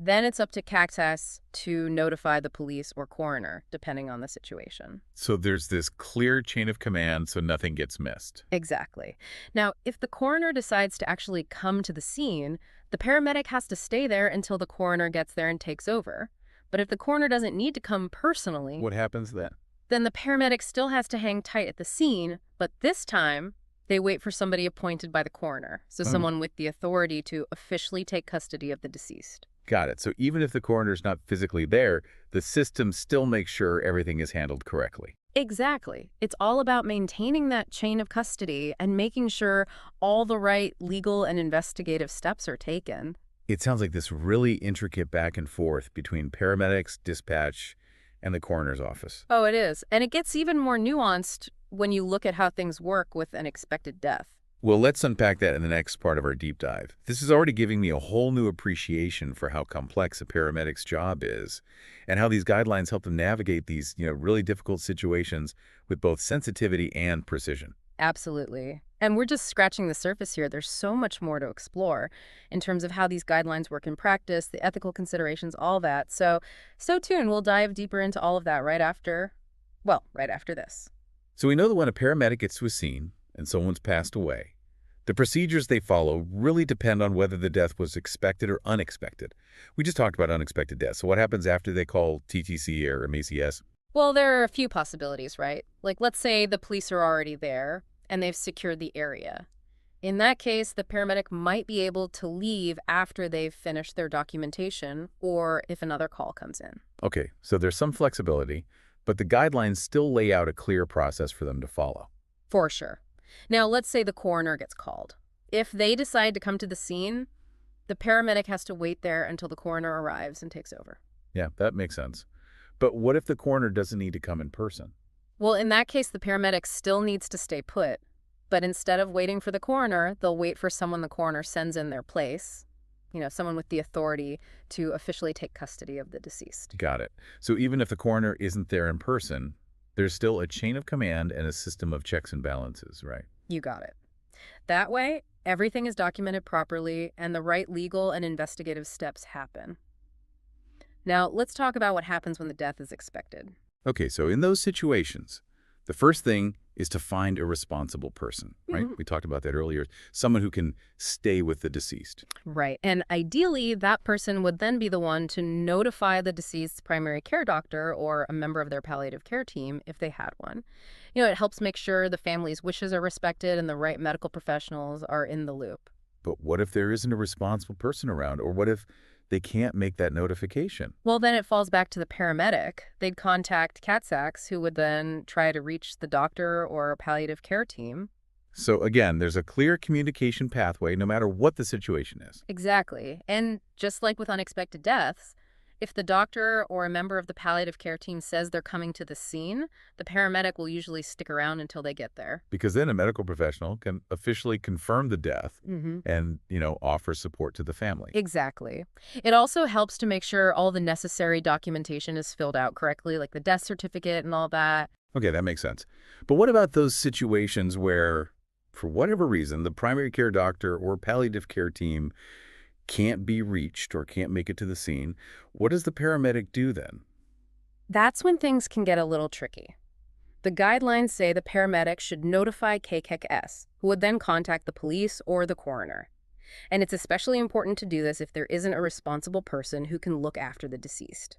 Then it's up to CACS to notify the police or coroner, depending on the situation. So there's this clear chain of command so nothing gets missed. Exactly. Now, if the coroner decides to actually come to the scene, the paramedic has to stay there until the coroner gets there and takes over. But if the coroner doesn't need to come personally, What happens then? then the paramedic still has to hang tight at the scene, but this time they wait for somebody appointed by the coroner, so someone with the authority to officially take custody of the deceased. Got it. So even if the coroner's not physically there, the system still makes sure everything is handled correctly. Exactly. It's all about maintaining that chain of custody and making sure all the right legal and investigative steps are taken. It sounds like this really intricate back and forth between paramedics, dispatch, and the coroner's office. Oh, it is. And it gets even more nuanced when you look at how things work with an expected death. Well, let's unpack that in the next part of our deep dive. This is already giving me a whole new appreciation for how complex a paramedic's job is and how these guidelines help them navigate these, really difficult situations with both sensitivity and precision. Absolutely. And we're just scratching the surface here. There's so much more to explore in terms of how these guidelines work in practice, the ethical considerations, all that. So tuned. We'll dive deeper into all of that right after this. So we know that when a paramedic gets to a scene and someone's passed away, the procedures they follow really depend on whether the death was expected or unexpected. We just talked about unexpected death. So what happens after they call TTC or MACS? Well, there are a few possibilities, right? Like, let's say the police are already there and they've secured the area. In that case, the paramedic might be able to leave after they've finished their documentation or if another call comes in. Okay, so there's some flexibility, but the guidelines still lay out a clear process for them to follow. For sure. Now, let's say the coroner gets called. If they decide to come to the scene, the paramedic has to wait there until the coroner arrives and takes over. Yeah, that makes sense. But what if the coroner doesn't need to come in person? Well, in that case, the paramedic still needs to stay put. But instead of waiting for the coroner, they'll wait for someone the coroner sends in their place. Someone with the authority to officially take custody of the deceased. Got it. So even if the coroner isn't there in person, there's still a chain of command and a system of checks and balances, right? You got it. That way, everything is documented properly and the right legal and investigative steps happen. Now, let's talk about what happens when the death is expected. Okay, so in those situations, the first thing is to find a responsible person, right? We talked about that earlier. Someone who can stay with the deceased. Right. And ideally, that person would then be the one to notify the deceased's primary care doctor or a member of their palliative care team if they had one. It helps make sure the family's wishes are respected and the right medical professionals are in the loop. But what if there isn't a responsible person around? Or what if they can't make that notification? Well, then it falls back to the paramedic. They'd contact CATSACS, who would then try to reach the doctor or palliative care team. So again, there's a clear communication pathway no matter what the situation is. Exactly. And just like with unexpected deaths, if the doctor or a member of the palliative care team says they're coming to the scene, the paramedic will usually stick around until they get there. Because then a medical professional can officially confirm the death and, offer support to the family. Exactly. It also helps to make sure all the necessary documentation is filled out correctly, like the death certificate and all that. Okay, that makes sense. But what about those situations where, for whatever reason, the primary care doctor or palliative care team can't be reached or can't make it to the scene? What does the paramedic do then? That's when things can get a little tricky. The guidelines say the paramedic should notify KCACS, who would then contact the police or the coroner. And it's especially important to do this if there isn't a responsible person who can look after the deceased.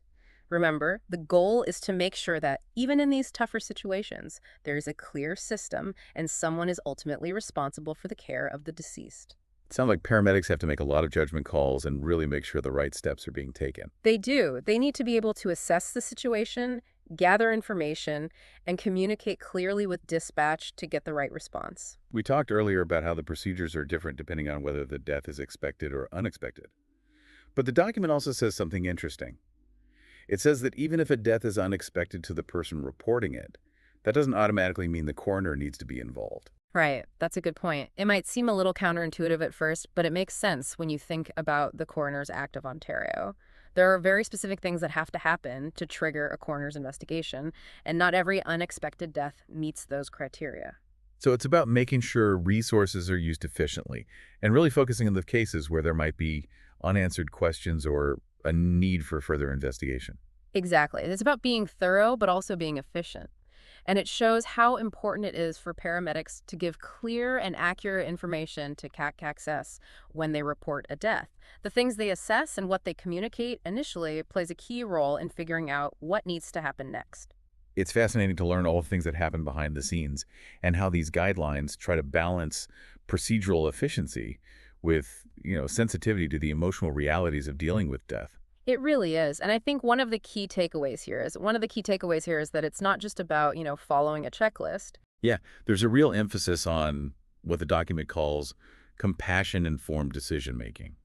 Remember, the goal is to make sure that even in these tougher situations, there is a clear system and someone is ultimately responsible for the care of the deceased. Sounds like paramedics have to make a lot of judgment calls and really make sure the right steps are being taken. They do. They need to be able to assess the situation, gather information, and communicate clearly with dispatch to get the right response. We talked earlier about how the procedures are different depending on whether the death is expected or unexpected. But the document also says something interesting. It says that even if a death is unexpected to the person reporting it, that doesn't automatically mean the coroner needs to be involved. Right, that's a good point. It might seem a little counterintuitive at first, but it makes sense when you think about the Coroner's Act of Ontario. There are very specific things that have to happen to trigger a coroner's investigation, and not every unexpected death meets those criteria. So it's about making sure resources are used efficiently and really focusing on the cases where there might be unanswered questions or a need for further investigation. Exactly. It's about being thorough, but also being efficient. And it shows how important it is for paramedics to give clear and accurate information to CAC-CACS when they report a death. The things they assess and what they communicate initially plays a key role in figuring out what needs to happen next. It's fascinating to learn all the things that happen behind the scenes and how these guidelines try to balance procedural efficiency with, sensitivity to the emotional realities of dealing with death. It really is. And I think one of the key takeaways here is that it's not just about, following a checklist. Yeah, there's a real emphasis on what the document calls compassion-informed decision-making.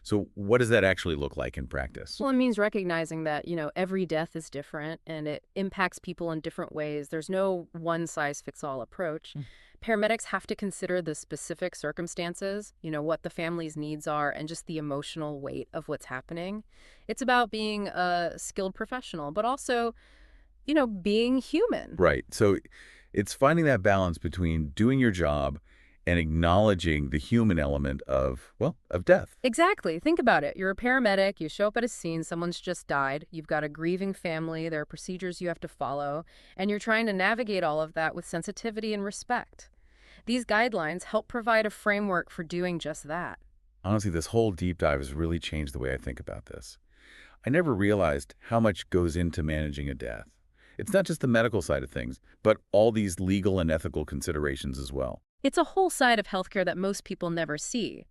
So what does that actually look like in practice? Well, it means recognizing that, every death is different and it impacts people in different ways. There's no one-size-fits-all approach. Paramedics have to consider the specific circumstances, what the family's needs are, and just the emotional weight of what's happening. It's about being a skilled professional, but also, being human. Right. So it's finding that balance between doing your job and acknowledging the human element of death. Exactly. Think about it. You're a paramedic, you show up at a scene, someone's just died, you've got a grieving family, there are procedures you have to follow, and you're trying to navigate all of that with sensitivity and respect. These guidelines help provide a framework for doing just that. Honestly, this whole deep dive has really changed the way I think about this. I never realized how much goes into managing a death. It's not just the medical side of things, but all these legal and ethical considerations as well. It's a whole side of healthcare that most people never see.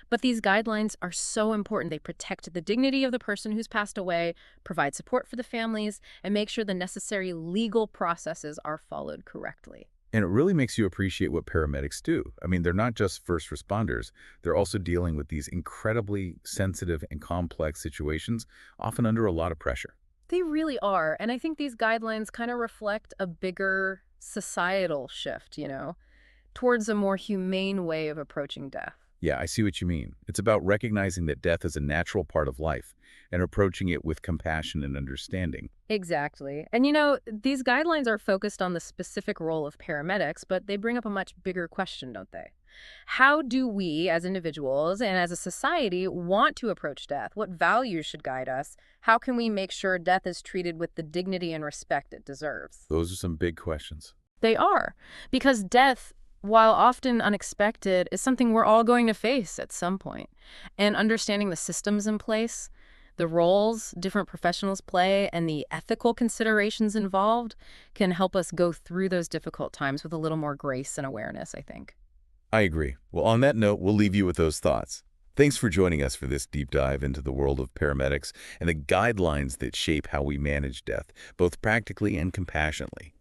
But these guidelines are so important. They protect the dignity of the person who's passed away, provide support for the families, and make sure the necessary legal processes are followed correctly. And it really makes you appreciate what paramedics do. I mean, they're not just first responders. They're also dealing with these incredibly sensitive and complex situations, often under a lot of pressure. They really are. And I think these guidelines kind of reflect a bigger societal shift, towards a more humane way of approaching death. Yeah, I see what you mean. It's about recognizing that death is a natural part of life and approaching it with compassion and understanding. Exactly. And these guidelines are focused on the specific role of paramedics, but they bring up a much bigger question, don't they? How do we, as individuals and as a society, want to approach death? What values should guide us? How can we make sure death is treated with the dignity and respect it deserves? Those are some big questions. They are. Because death, while often unexpected, is something we're all going to face at some point. And understanding the systems in place, the roles different professionals play, and the ethical considerations involved can help us go through those difficult times with a little more grace and awareness, I think. I agree. Well, on that note, we'll leave you with those thoughts. Thanks for joining us for this deep dive into the world of paramedics and the guidelines that shape how we manage death, both practically and compassionately.